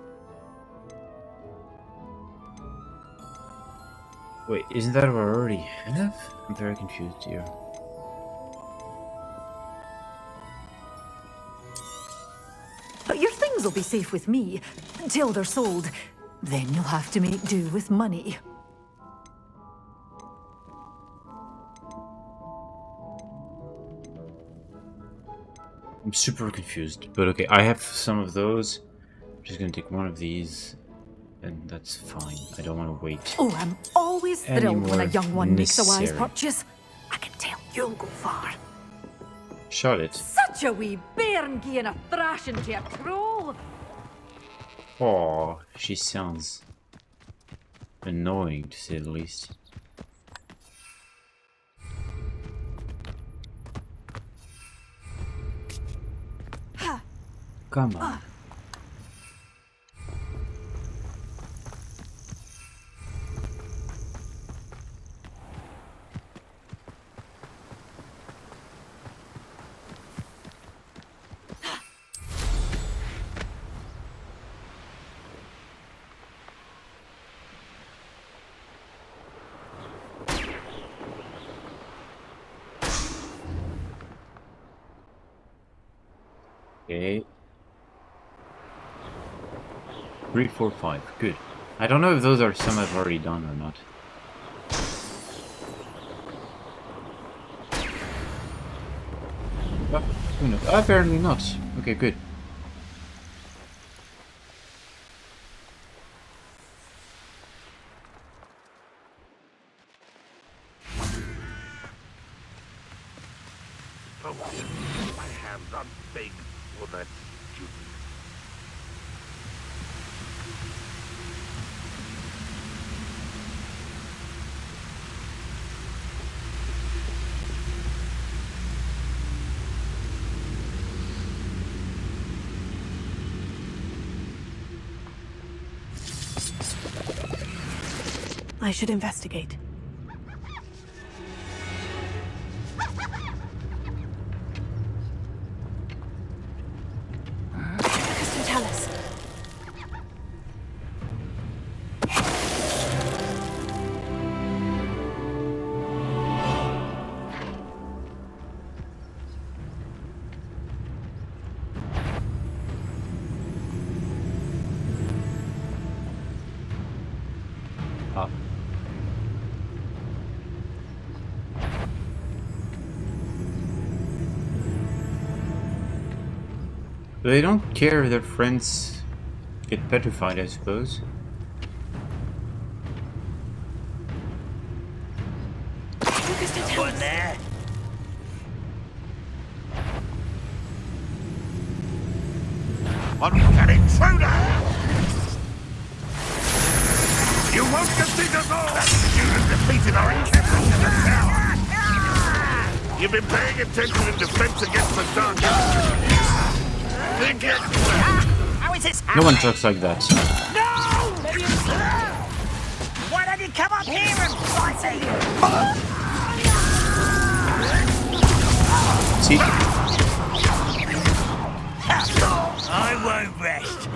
Wait, isn't that what I already have? I'm very confused here. But your things will be safe with me until they're sold. Then you'll have to make do with money. I'm super confused, but okay, I have some of those. I'm just gonna take one of these, and that's fine. I don't want to wait. Oh, I'm always Any thrilled when a more young one makes a wise necessary. purchase. I can tell you'll go far. Charlotte. Such a wee bairn gieing a thrashing to a troll. Oh, she sounds annoying to say the least. Come on. Okay. 3, 4, 5. Good. I don't know if those are some I've already done or not. Oh, who knows? Apparently not. Okay, good. Oh, my hands are big for that stupid. I should investigate. Crystal Chalice. Ah. They don't care if their friends get petrified, I suppose. Someone there? An intruder! You won't defeat us all! That student defeated our encampment in the tower! You've been paying attention in defense against the dark arts. Think it... How is this No one talks like that. No! Why don't you come up here and fight it? See? I won't rest.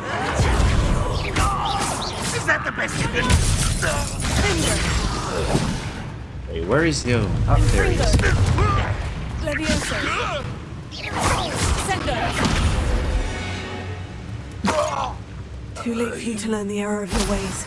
Is that the best you can... Wait, where is the other one? Oh, there he is. Levioso. Too late for you to learn the error of your ways.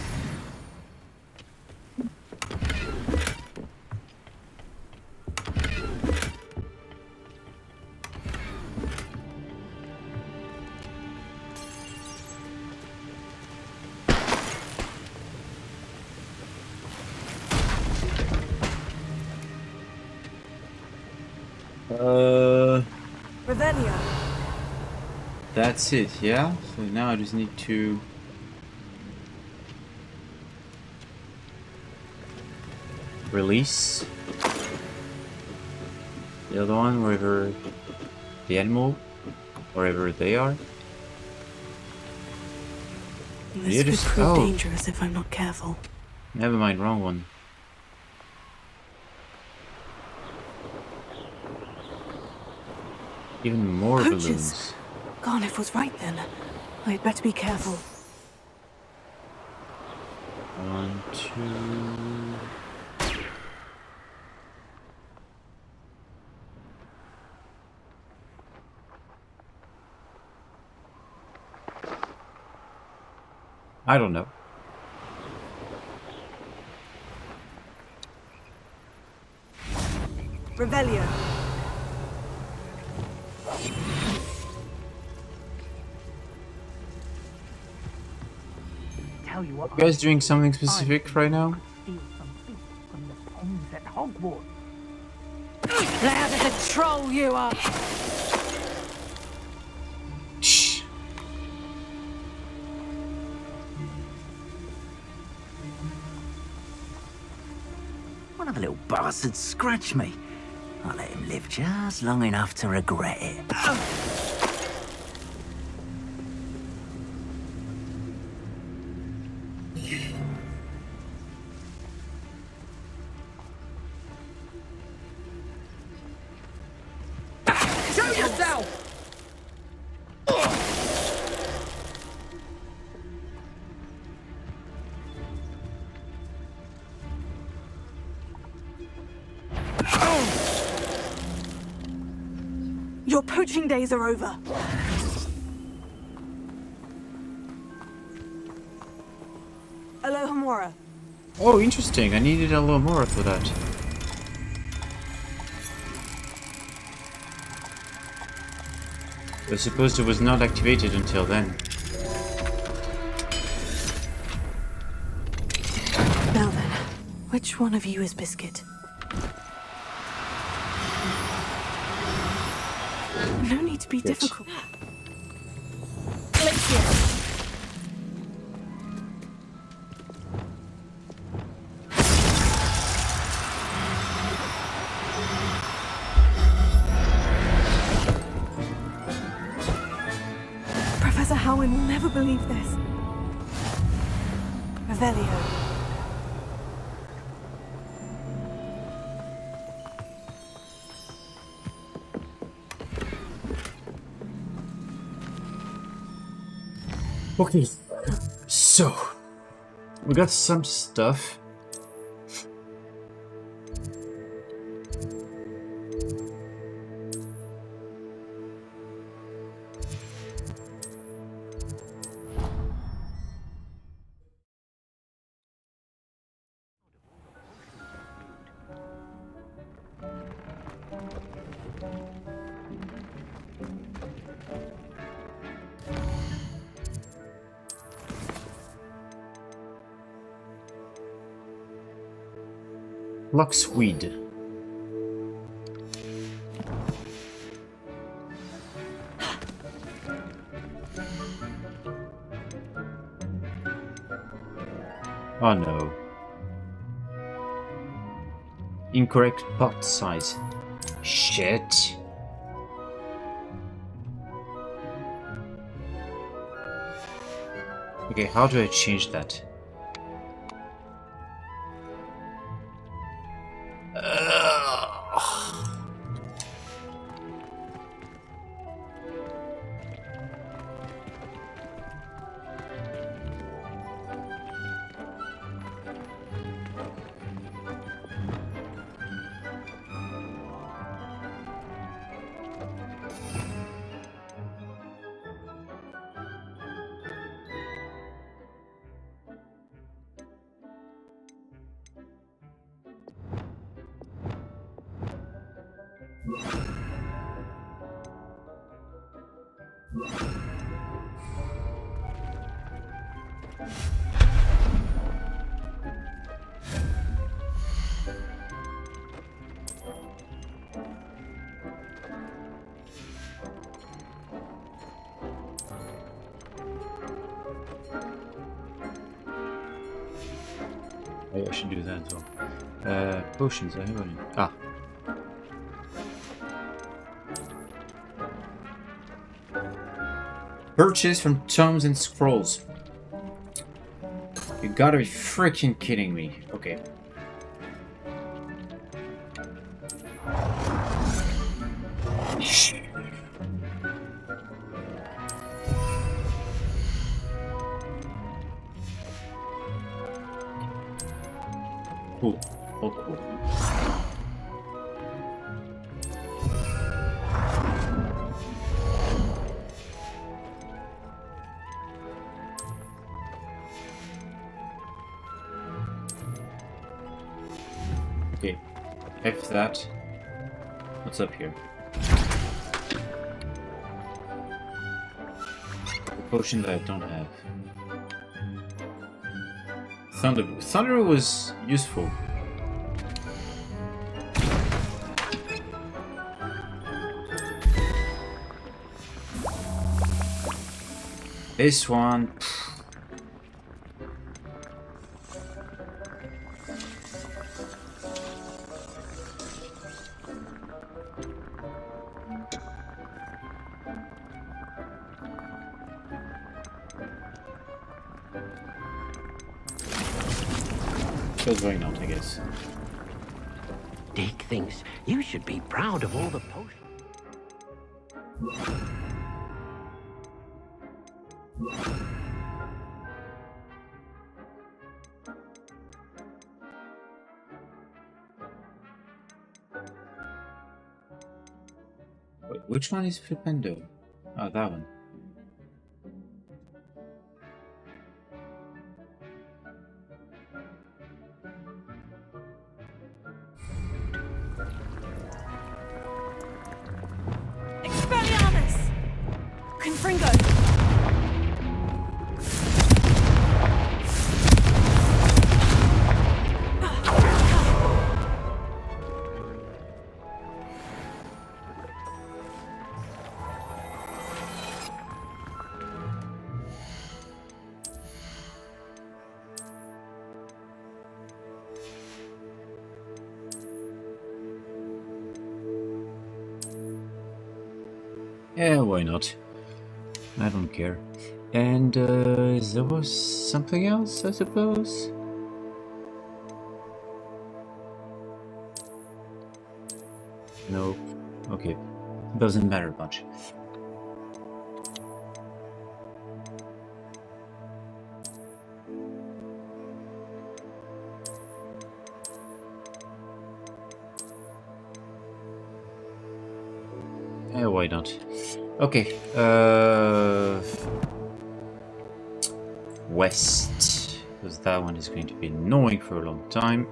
Revelio. That's it, yeah? So now I just need to... release the other one, wherever the animal, wherever they are. This You could just- prove oh. dangerous if I'm not careful. Never mind, wrong one. Even more Poachers. balloons. Garniff was right then. I'd better be careful. 1, 2... I don't know. Revelio. Tell you what, You guys doing something specific right now? steal some food from the ponds at Hogwarts. Loud as a troll you are! Shh. One of the little bastards scratched me. I'll let him live just long enough to regret it. Show yourself! Your poaching days are over. Alohomora. Oh, interesting. I needed a little more for that. I suppose it was not activated until then. Now then, which one of you is Biscuit? No need to be difficult. Professor Howin will never believe this. Revelio. Okay, so we got some stuff. Luxweed. Oh no. Incorrect pot size. Shit. Okay, how do I change that? I should do that as well. Potions, I have any. Ah. Purchase from Tomes and Scrolls. You gotta be freaking kidding me. Okay. Cool. Oh, cool. Okay. F that. What's up here? A potion that I don't have. Thunder. Thunder was useful. This one. Feels very not, I guess. Dick thinks you should be proud of all the potions. Wait, which one is Flipendo? Oh, that one. Yeah, why not? I don't care. And there was something else, I suppose? Nope. Okay. Doesn't matter much. Yeah, why not? Okay. West. Because that one is going to be annoying for a long time.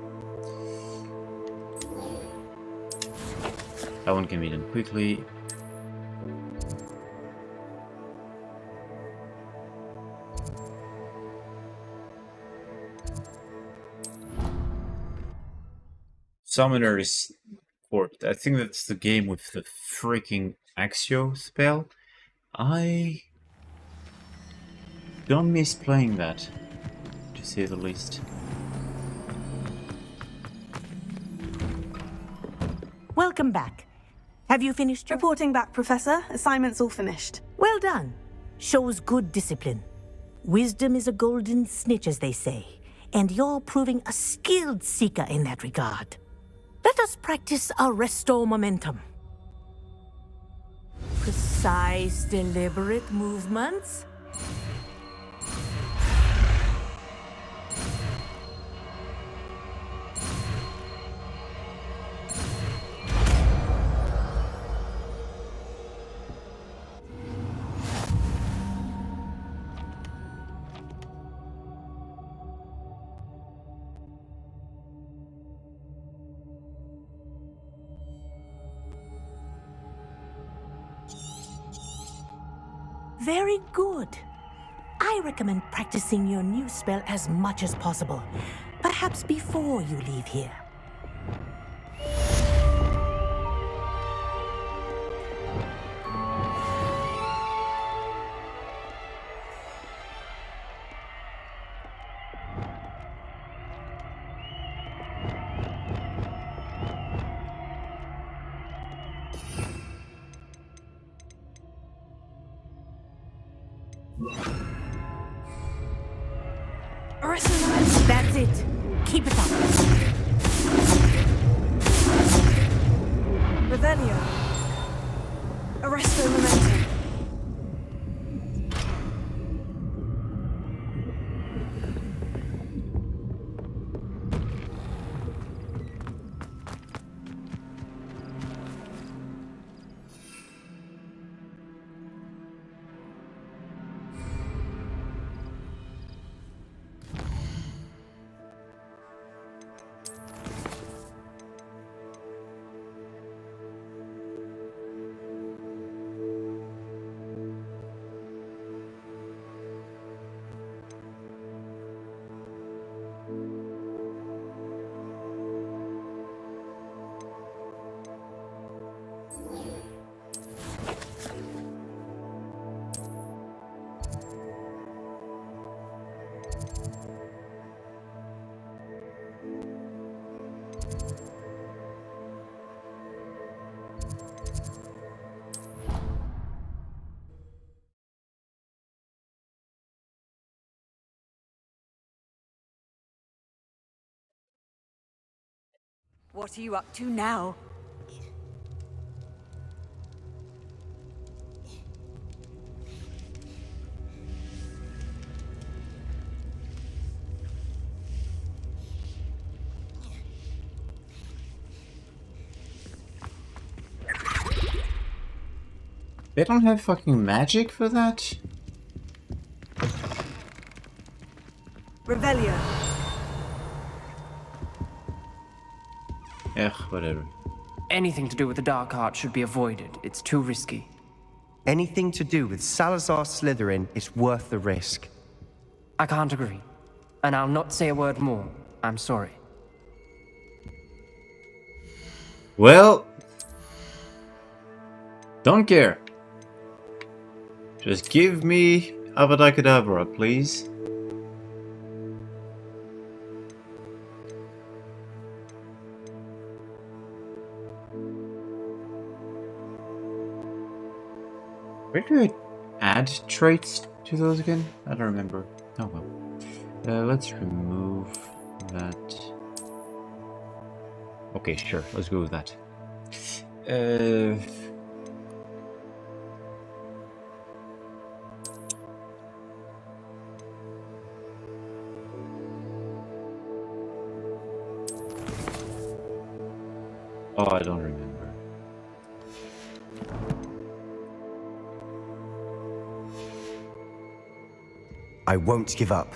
That one can be done quickly. Summoner's Court. I think that's the game with the freaking Axio spell. I don't miss playing that, to say the least. Welcome back. Have you finished your... Reporting back, Professor. Assignment's all finished. Well done. Shows good discipline. Wisdom is a golden snitch, as they say, and you're proving a skilled seeker in that regard. Let us practice our resto momentum. Precise, deliberate movements. Very good. I recommend practicing your new spell as much as possible, perhaps before you leave here. That's it. Keep it up. Revelio. Arresto momentum. What are you up to now? They don't have fucking magic for that? Revelio. Ugh, whatever. Anything to do with the dark art should be avoided. It's too risky. Anything to do with Salazar Slytherin is worth the risk. I can't agree. And I'll not say a word more. I'm sorry. Well, don't care. Just give me Avada Kedavra, please. Where do I add traits to those again? I don't remember. Oh well. Let's remove that. Okay, sure. Let's go with that. Oh, I don't remember. I won't give up.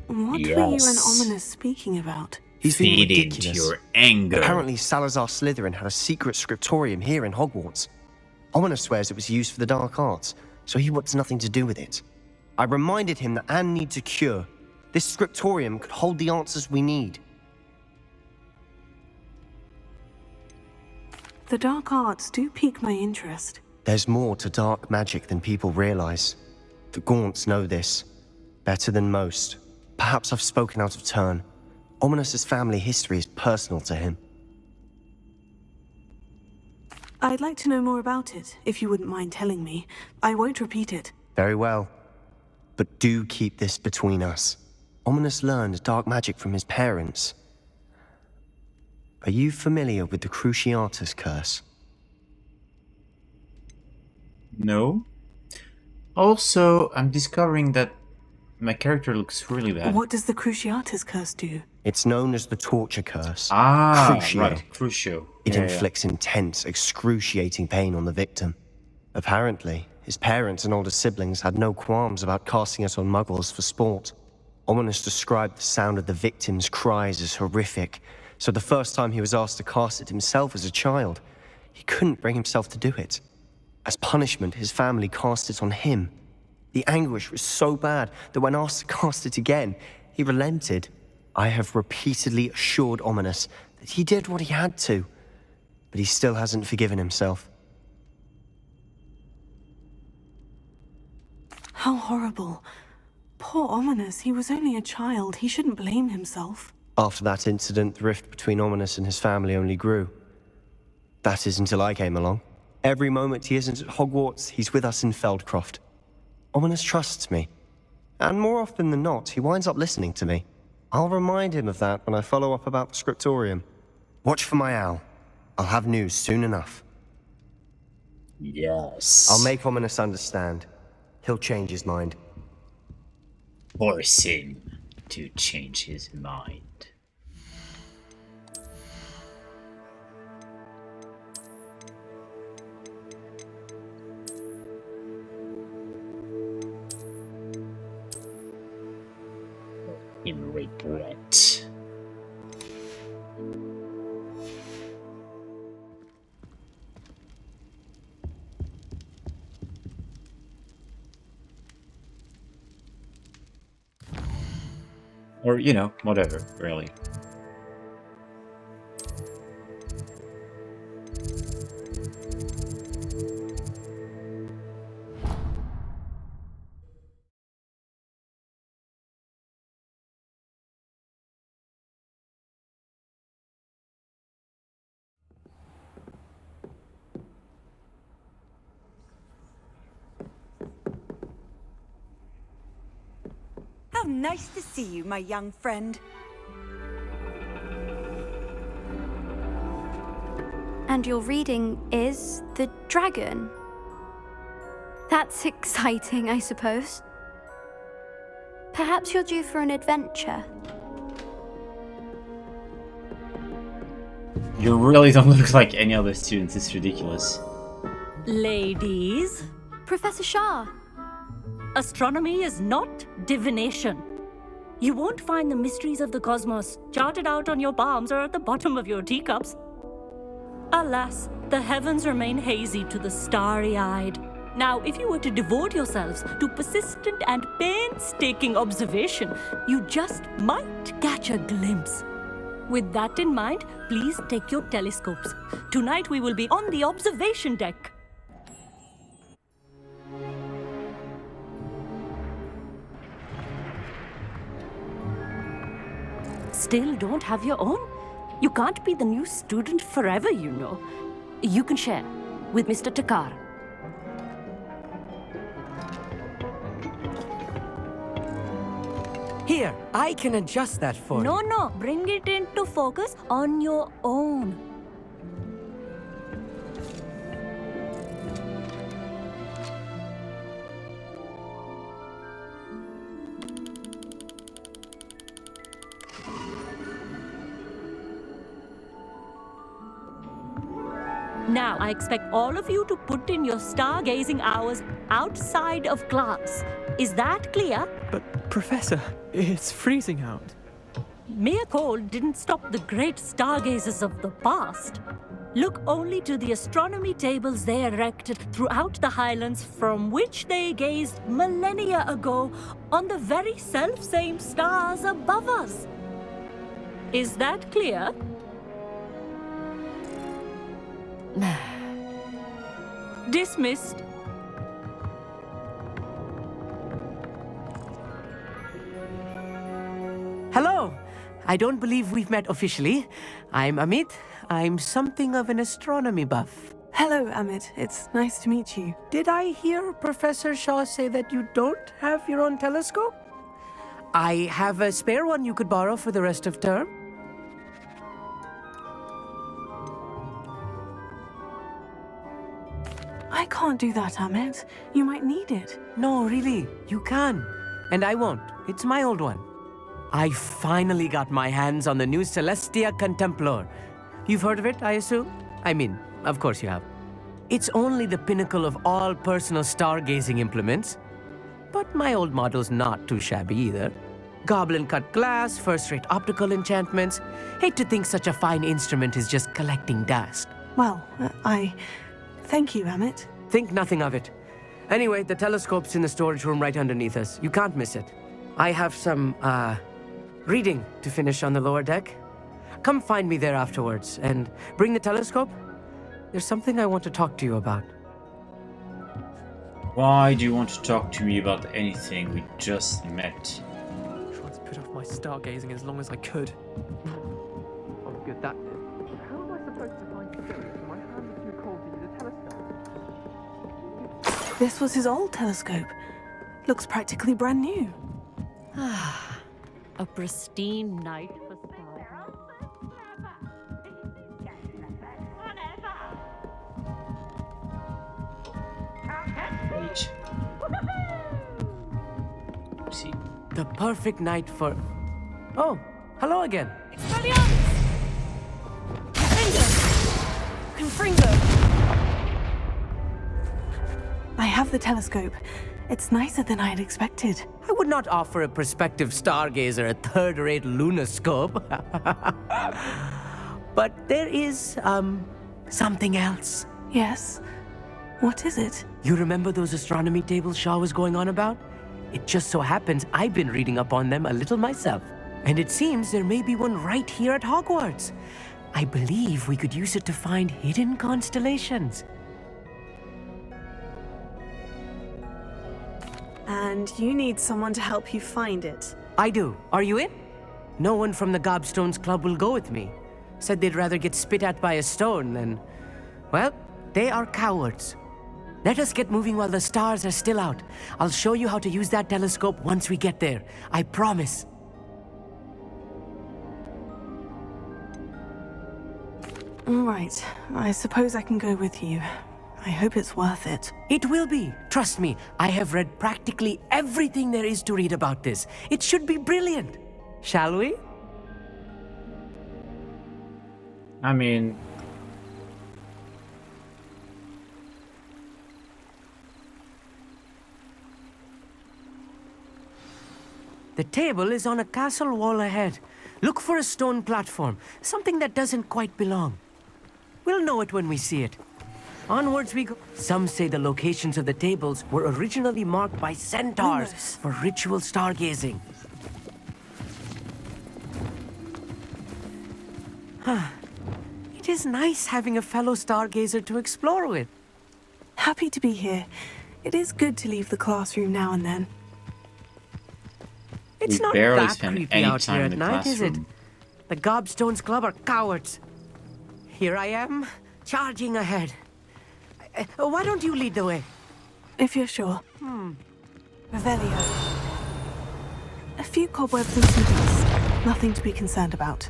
What were you and Ominous speaking about? He's being Feed ridiculous. into your anger. Apparently, Salazar Slytherin had a secret scriptorium here in Hogwarts. Ominous swears it was used for the dark arts, so he wants nothing to do with it. I reminded him that Anne needs a cure. This scriptorium could hold the answers we need. The dark arts do pique my interest. There's more to dark magic than people realize. The Gaunts know this better than most. Perhaps I've spoken out of turn. Ominous's family history is personal to him. I'd like to know more about it, if you wouldn't mind telling me. I won't repeat it. Very well. But do keep this between us. Ominous learned dark magic from his parents. Are you familiar with the Cruciatus curse? No. Also, I'm discovering that my character looks really bad. What does the Cruciatus curse do? It's known as the torture curse. Ah, Crucio. right. Crucio. It Yeah, inflicts intense, excruciating pain on the victim. Apparently, his parents and older siblings had no qualms about casting it on muggles for sport. Ominous described the sound of the victim's cries as horrific, so the first time he was asked to cast it himself as a child, he couldn't bring himself to do it. As punishment, his family cast it on him. The anguish was so bad that when asked to cast it again, he relented. I have repeatedly assured Ominous that he did what he had to, but he still hasn't forgiven himself. How horrible. Poor Ominous, he was only a child. He shouldn't blame himself. After that incident, the rift between Ominous and his family only grew. That is until I came along. Every moment he isn't at Hogwarts, he's with us in Feldcroft. Ominous trusts me. And more often than not, he winds up listening to me. I'll remind him of that when I follow up about the scriptorium. Watch for my owl. I'll have news soon enough. Yes. I'll make Ominous understand. He'll change his mind. Force him to change his mind. Him regret. Or, you know, whatever, really. How nice to see you, my young friend. And your reading is The Dragon. That's exciting, I suppose. Perhaps you're due for an adventure. You really don't look like any other students, it's ridiculous. Ladies, Professor Shah. astronomy is not divination. You won't find the mysteries of the cosmos charted out on your palms or at the bottom of your teacups. Alas, the heavens remain hazy to the starry-eyed. Now, if you were to devote yourselves to persistent and painstaking observation, you just might catch a glimpse. With that in mind, please take your telescopes. Tonight we will be on the observation deck. Still don't have your own? You can't be the new student forever, you know. You can share. with Mr. Takar. Here, I can adjust that for you. No, bring it into focus on your own. Now, I expect all of you to put in your stargazing hours outside of class. Is that clear? But, Professor, it's freezing out. Mere cold didn't stop the great stargazers of the past. Look only to the astronomy tables they erected throughout the highlands from which they gazed millennia ago on the very self-same stars above us. Is that clear? Dismissed. Hello! I don't believe we've met officially. I'm Amit. I'm something of an astronomy buff. Hello, Amit. It's nice to meet you. Did I hear Professor Shaw say that you don't have your own telescope? I have a spare one you could borrow for the rest of term. I can't do that, Amit. You might need it. No, really, you can. And I won't. It's my old one. I finally got my hands on the new Celestia Contemplar. You've heard of it, I assume? I mean, of course you have. It's only the pinnacle of all personal stargazing implements. But my old model's not too shabby either. Goblin-cut glass, first-rate optical enchantments. Hate to think such a fine instrument is just collecting dust. Well, thank you, Amit. Think nothing of it. Anyway, the telescope's in the storage room right underneath us. You can't miss it. I have some, reading to finish on the lower deck. Come find me there afterwards, and bring the telescope. There's something I want to talk to you about. Why do you want to talk to me about anything? We just met. I tried to put off my stargazing as long as I could. Oh, good, that did. How am I supposed to find stability? My hands are too cold to use a telescope. This was his old telescope. Looks practically brand new. A pristine night for stars. See. The perfect night for... Oh, hello again. Confringo! I have the telescope. It's nicer than I had expected. I would not offer a prospective stargazer a third-rate lunoscope. But there is, something else. Yes? What is it? You remember those astronomy tables Shaw was going on about? It just so happens I've been reading up on them a little myself. And it seems there may be one right here at Hogwarts. I believe we could use it to find hidden constellations. And you need someone to help you find it. I do. Are you in? No one from the Gobstones Club will go with me. Said they'd rather get spit at by a stone than... Well, they are cowards. Let us get moving while the stars are still out. I'll show you how to use that telescope once we get there. I promise. All right. I suppose I can go with you. I hope it's worth it. It will be. Trust me, I have read practically everything there is to read about this. It should be brilliant. Shall we? I mean... The table is on a castle wall ahead. Look for a stone platform, something that doesn't quite belong. We'll know it when we see it. Onwards we go. Some say the locations of the tables were originally marked by centaurs for ritual stargazing. It is nice having a fellow stargazer to explore with. Happy to be here. It is good to leave the classroom now and then. It's not barely that spend creepy any out time here in at the night, is it? classroom. The Gobstones Club are cowards. Here I am, charging ahead. Why don't you lead the way? If you're sure. Revelio. A few cobwebs and some dust. Nothing to be concerned about.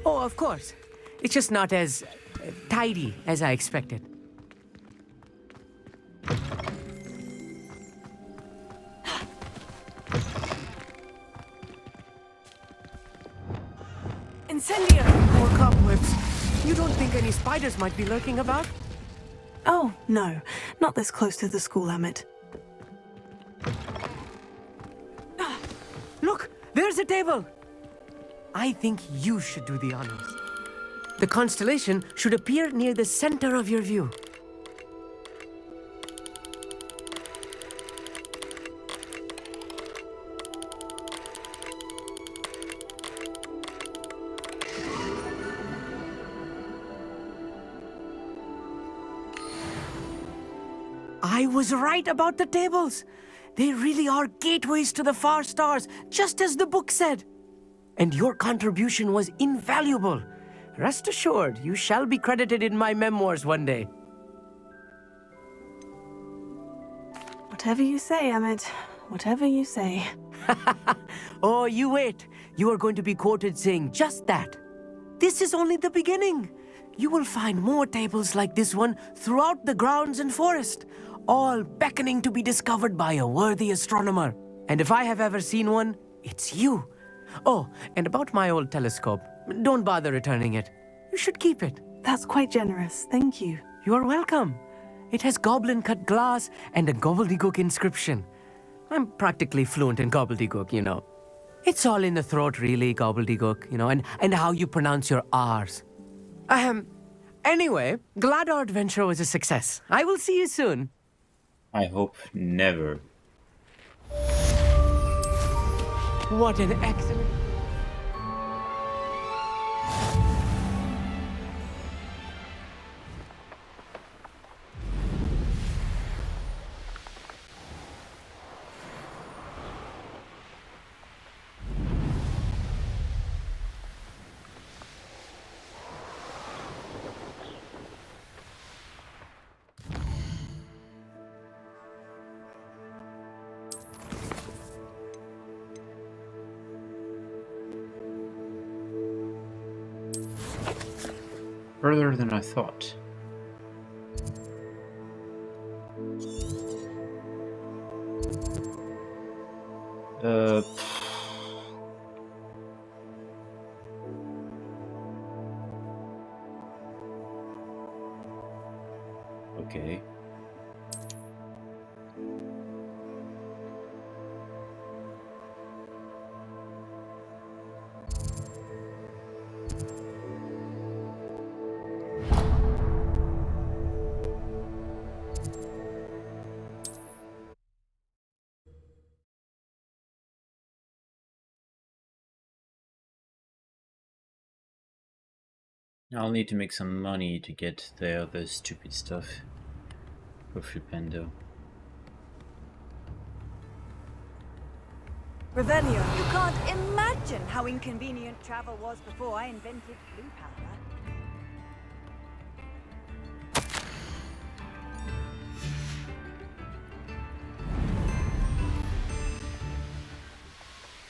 Oh, of course. It's just not as tidy as I expected. Incendio! More cobwebs. You don't think any spiders might be lurking about? Oh, no. Not this close to the school, Emmett. Look! There's a table! I think you should do the honors. The constellation should appear near the center of your view. I was right about the tables. They really are gateways to the far stars, just as the book said. And your contribution was invaluable. Rest assured, you shall be credited in my memoirs one day. Whatever you say, Emmett. Whatever you say. Oh, you wait. You are going to be quoted saying just that. This is only the beginning. You will find more tables like this one throughout the grounds and forest, all beckoning to be discovered by a worthy astronomer. And if I have ever seen one, it's you. Oh, and about my old telescope, don't bother returning it. You should keep it. That's quite generous. Thank you. You are welcome. It has goblin-cut glass and a gobbledygook inscription. I'm practically fluent in gobbledygook, you know. It's all in the throat, really, gobbledygook, you know, and how you pronounce your R's. Anyway, glad our adventure was a success. I will see you soon. I hope never. What an excellent... Further than I thought. Okay. I'll need to make some money to get the other stupid stuff for Flipendo. Revelio, you can't imagine how inconvenient travel was before I invented blue powder.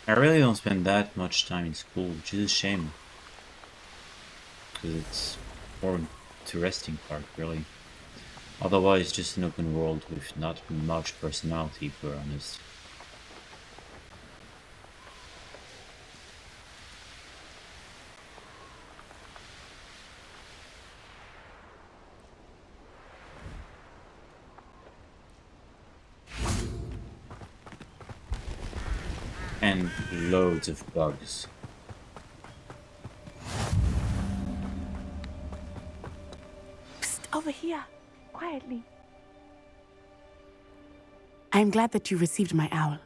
I really don't spend that much time in school, which is a shame. Because it's more interesting part, really. Otherwise, just an open world with not much personality, to be honest. And loads of bugs. Over here, quietly. I'm glad that you received my owl.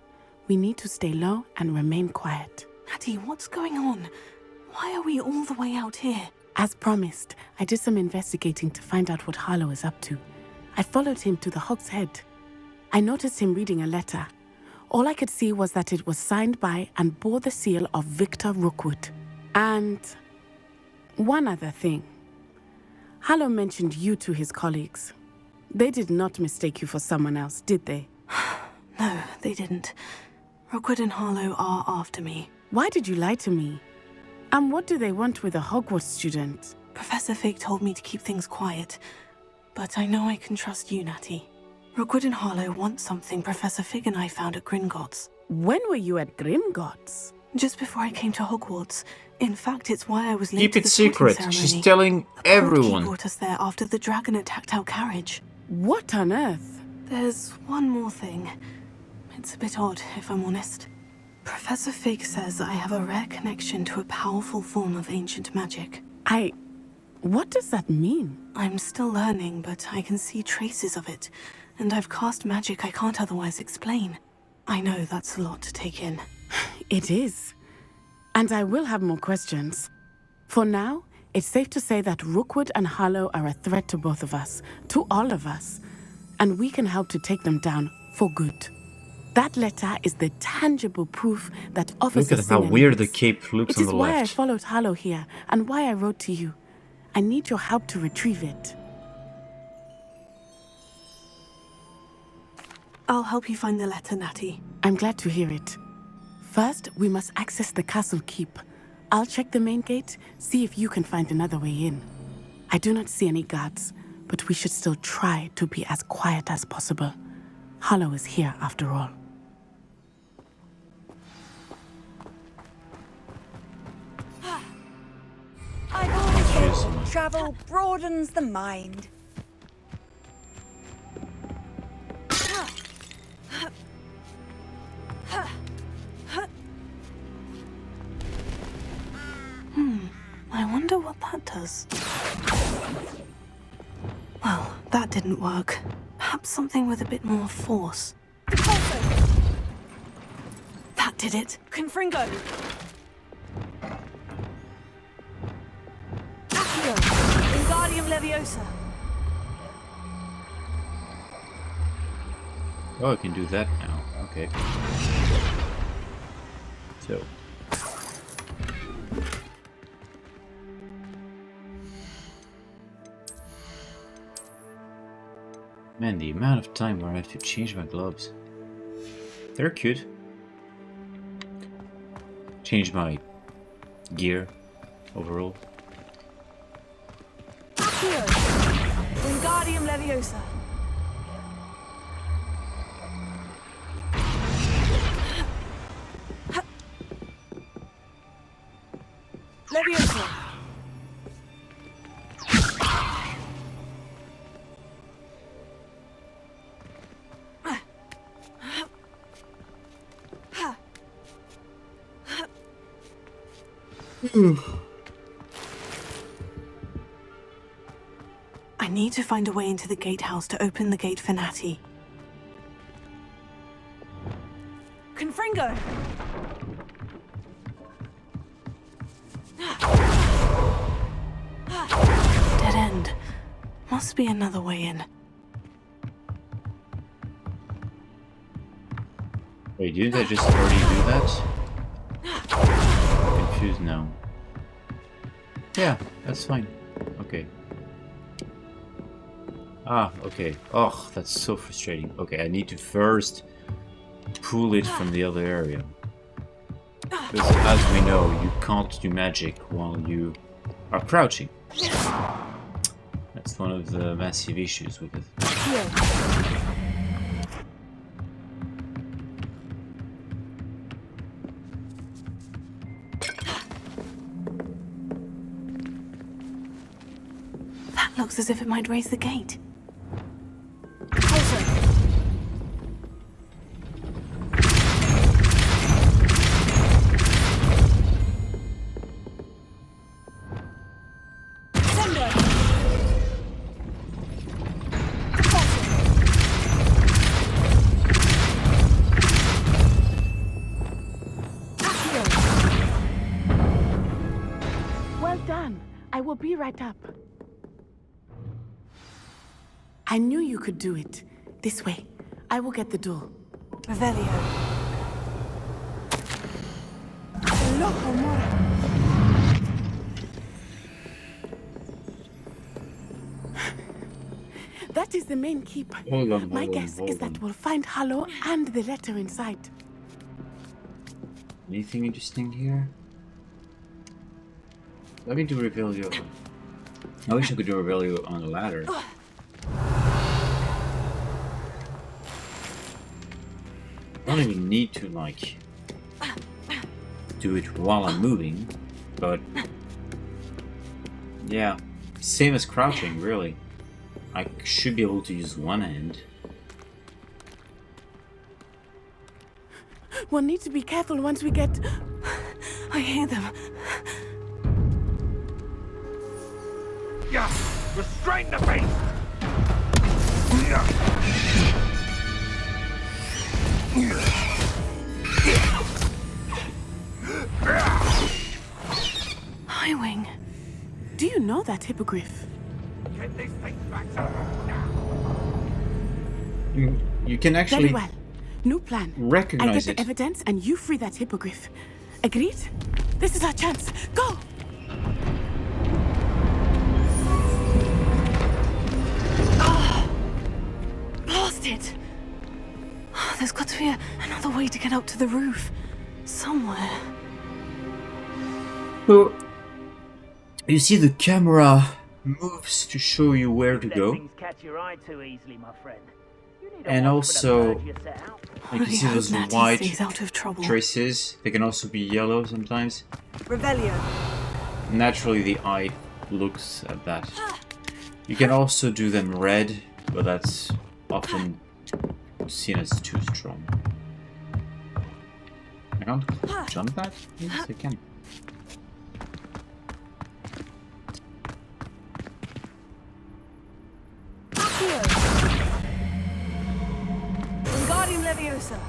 We need to stay low and remain quiet. Hattie, what's going on? Why are we all the way out here? As promised, I did some investigating to find out what Harlow is up to. I followed him to the Hog's Head. I noticed him reading a letter. All I could see was that it was signed by and bore the seal of Victor Rookwood. And one other thing. Harlow mentioned you to his colleagues. They did not mistake you for someone else, did they? No, they didn't. Rookwood and Harlow are after me. Why did you lie to me? And what do they want with a Hogwarts student? Professor Fig told me to keep things quiet, but I know I can trust you, Natty. Rookwood and Harlow want something Professor Fig and I found at Gringotts. When were you at Gringotts? Just before I came to Hogwarts. In fact, it's why I was late Keep to it the sorting secret. ceremony. She's telling everyone. He brought us there after the dragon attacked our carriage. What on earth? There's one more thing. It's a bit odd, if I'm honest. Professor Fig says I have a rare connection to a powerful form of ancient magic. What does that mean? I'm still learning, but I can see traces of it, and I've cast magic I can't otherwise explain. I know that's a lot to take in. It is. And I will have more questions. For now, it's safe to say that Rookwood and Harlow are a threat to both of us, to all of us, and we can help to take them down for good. That letter is the tangible proof that Officer Look at how Singer weird the needs. cape looks on the It is why I left. followed Harlow here, and why I wrote to you. I need your help to retrieve it. I'll help you find the letter, Natty. I'm glad to hear it. First, we must access the castle keep. I'll check the main gate, see if you can find another way in. I do not see any guards, but we should still try to be as quiet as possible. Harlow is here after all. I've always thought that travel broadens the mind. I wonder what that does. Well, that didn't work. Perhaps something with a bit more force. That did it. Confringo! Accio! Wingardium Leviosa! Oh, I can do that now. Okay. So. Man, the amount of time where I have to change my gloves. They're cute. Change my gear overall. Accio! Wingardium Leviosa! Leviosa! I need to find a way into the gatehouse to open the gate for Natty. Confringo! Dead end. Must be another way in. Wait, didn't I just already do that? I'm confused now. Yeah, that's fine. Okay. Ah, okay. Oh, that's so frustrating. Okay, I need to first pull it from the other area. Because as we know, you can't do magic while you are crouching. That's one of the massive issues with it. That looks as if it might raise the gate. Well done. I will be right up. I knew you could do it. This way. I will get the door. Revelio. That is the main keep. Hold on, My hold on, guess is hold that on. we'll find Hollow and the letter inside. Anything interesting here? Let me do Revelio. I wish I could do Revelio on the ladder. I don't even need to, like, do it while I'm moving, but yeah, same as crouching, really. I should be able to use one hand. We'll need to be careful once we get... I hear them. Yeah, restrain the beast! Highwing. Do you know that hippogriff? Get these things back to now. You can actually Very well. New plan. I recognize get it. the evidence and you free that hippogriff. Agreed? This is our chance. Go! Lost it. There's got to be another way to get out to the roof. Somewhere. So, you see the camera moves to show you where to go. Things catch your eye too easily, my friend. And also, like you see Hope those Natty white stays out of trouble. traces. They can also be yellow sometimes. Revelio. Naturally, the eye looks at that. You can also do them red, but that's often seen as too strong. I can't jump that? Yes, I can. Wingardium Leviosa.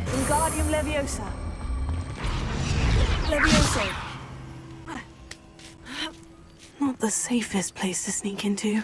Wingardium Leviosa. Levioso. Not the safest place to sneak into.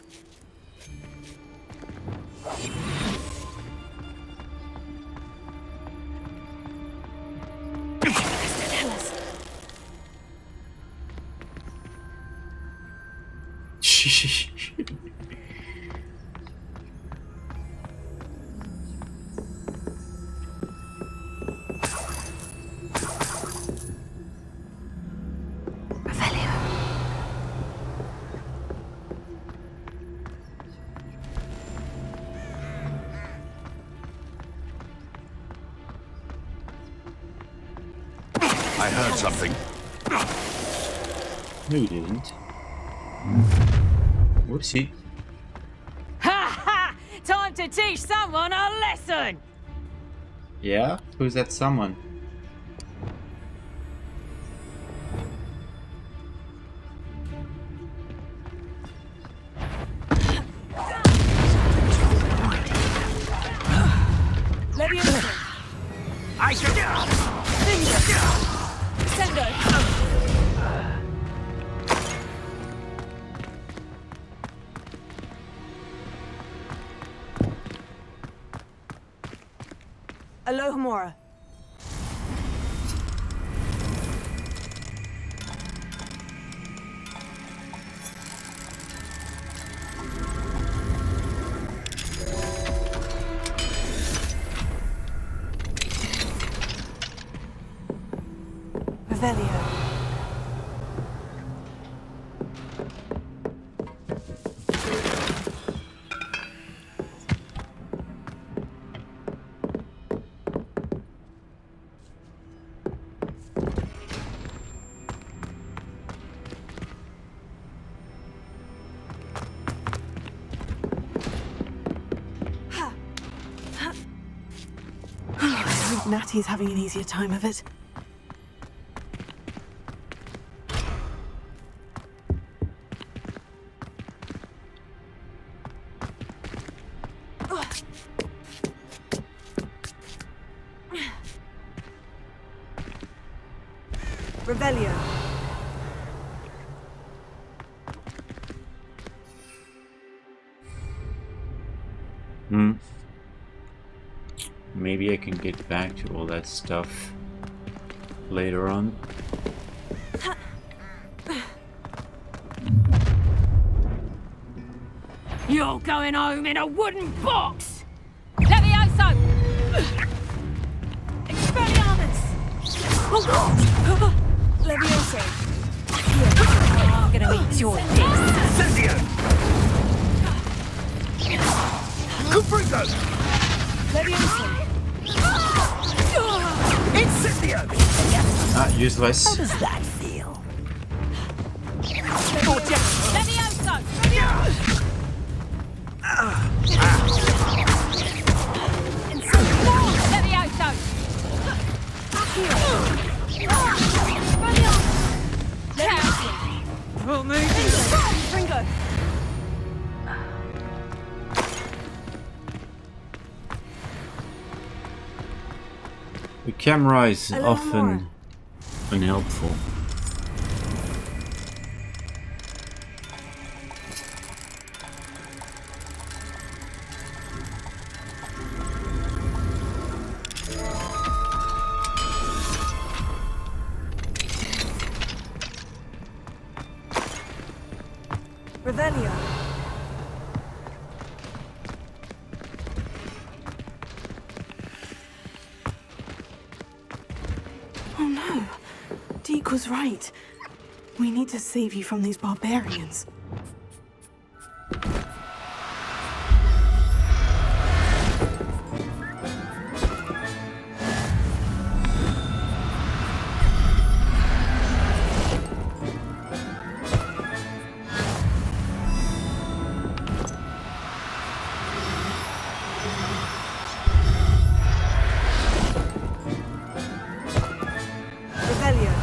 I heard something. No, you didn't. Whoopsie. Ha ha! Time to teach someone a lesson! Yeah? Who's that someone? Leviosa. I should. Sendo. Alohomora. Revelio. I hope Natty's having an easier time of it. Revelio. Maybe I can get back to all that stuff later on. You're going home in a wooden box! Levioso! Expelliarmus! Levioso. I'm gonna eat your dick. Incendio! Confringo! Levioso. Incendio! Ah, useless. How does that feel? Levioso! Levioso! We'll move. Fringo. The camera is A little often more. unhelpful. Revelio. Oh no. Deke was right. We need to save you from these barbarians. Revelio.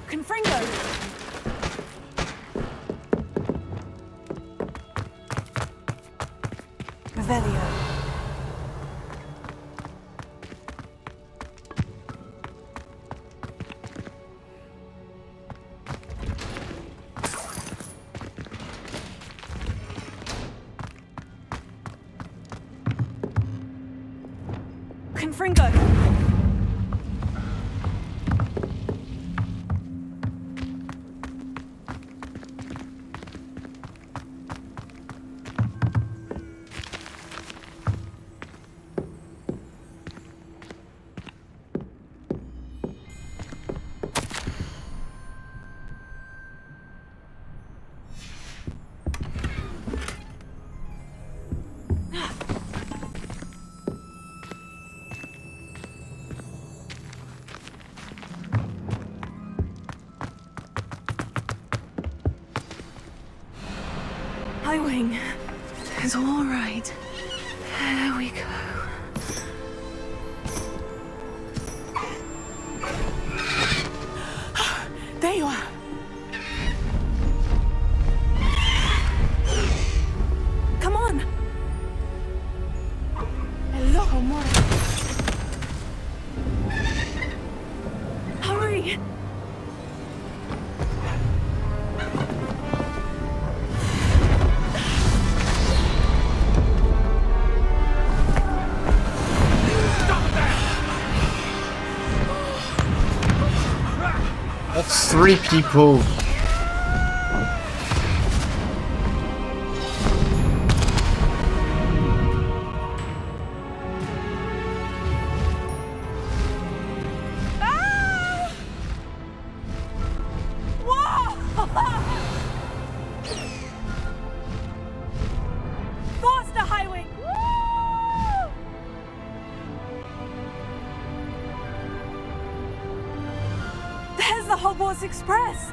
Confringo. Revelio. Confringo. Hi, Wing. It's all right. There we go. There you are. Come on. Hello, amor. Hurry. That's 3 people. Faster, Highwing. There's the Hogwarts Express!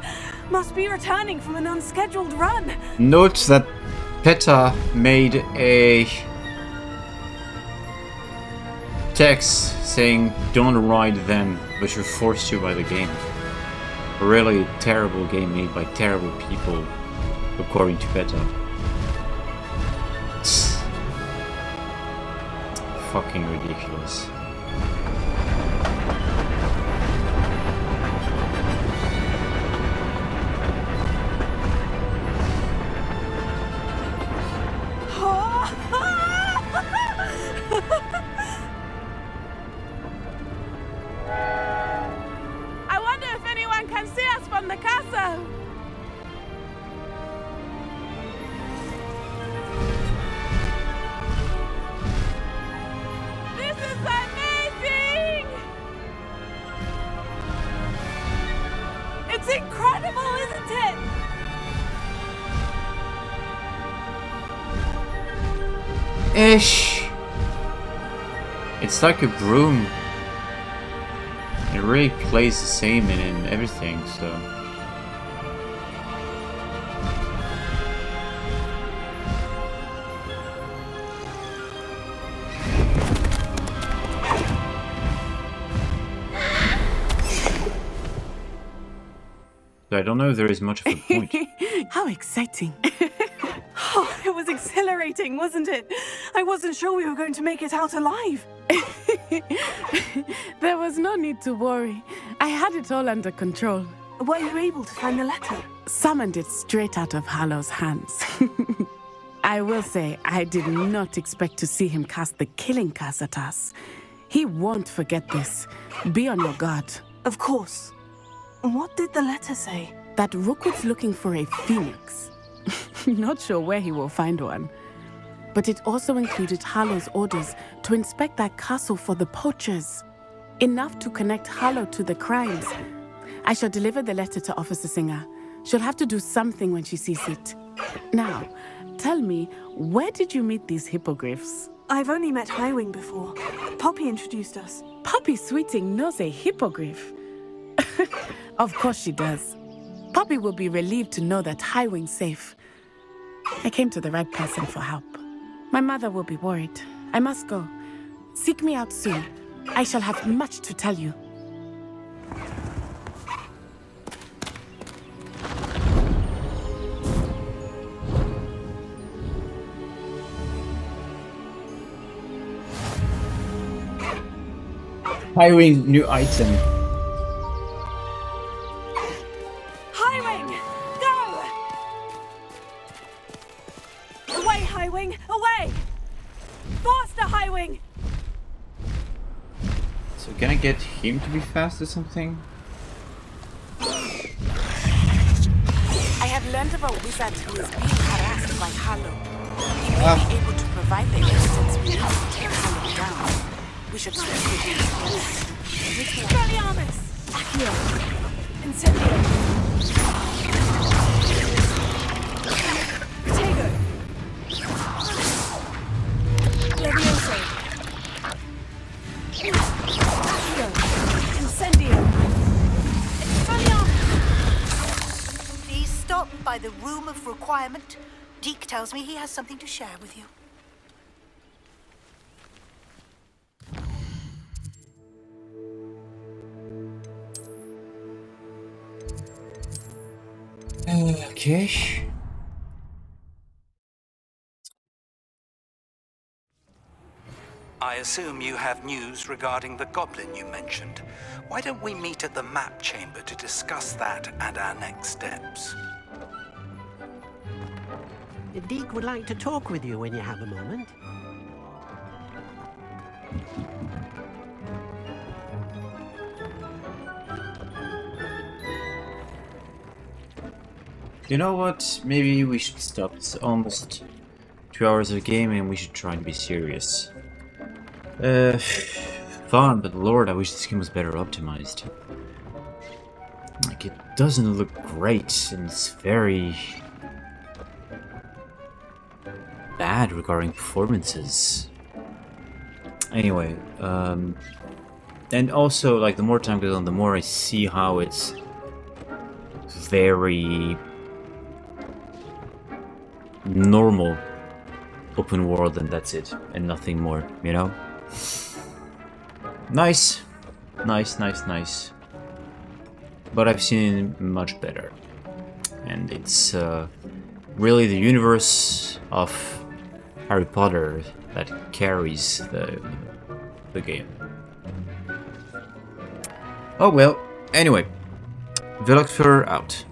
Must be returning from an unscheduled run. Note that PETA made a text saying don't ride them, but you're forced to by the game. A really terrible game made by terrible people, according to PETA. It's fucking ridiculous. I wonder if anyone can see us from the castle. This is amazing! It's incredible, isn't it? Ish. It's like a broom. It really plays the same in everything, so. So I don't know if there is much of a point. How exciting. Oh, it was exhilarating, wasn't it? I wasn't sure we were going to make it out alive. There was no need to worry. I had it all under control. Were you able to find the letter? Summoned it straight out of Harlow's hands. I will say, I did not expect to see him cast the killing curse at us. He won't forget this. Be on your guard. Of course. What did the letter say? That Rookwood's looking for a phoenix. Not sure where he will find one. But it also included Harlow's orders to inspect that castle for the poachers. Enough to connect Harlow to the crimes. I shall deliver the letter to Officer Singer. She'll have to do something when she sees it. Now, tell me, where did you meet these hippogriffs? I've only met Highwing before. Poppy introduced us. Poppy Sweeting knows a hippogriff. Of course she does. Poppy will be relieved to know that Highwing's safe. I came to the right person for help. My mother will be worried. I must go. Seek me out soon. I shall have much to tell you. Highwing new item. Highwing! Go! Away, Highwing! Away! Faster, Highwing! So can I get him to be fast or something? I have learned of a wizard who is being harassed by Harlow. He may be able to provide the assistance we need to take Harlow down. We should speak with him together. Expelliarmus! Accio! Incendio! Protego! Levioso! Accio! Incendio! Expelliarmus! Please stop by the Room of Requirement. Deke tells me he has something to share with you. Okay. I assume you have news regarding the goblin you mentioned. Why don't we meet at the map chamber to discuss that and our next steps? Deke would like to talk with you when you have a moment. You know what? Maybe we should stop. It's almost 2 hours of game and we should try to be serious. Fun, but lord, I wish this game was better optimized. Like, it doesn't look great, and it's very bad regarding performances. Anyway, and also, like, the more time goes on, the more I see how it's very normal open world, and that's it, and nothing more, you know? Nice. Nice. But I've seen much better. And it's really the universe of Harry Potter that carries the game. Oh well, anyway, Veloxfer out.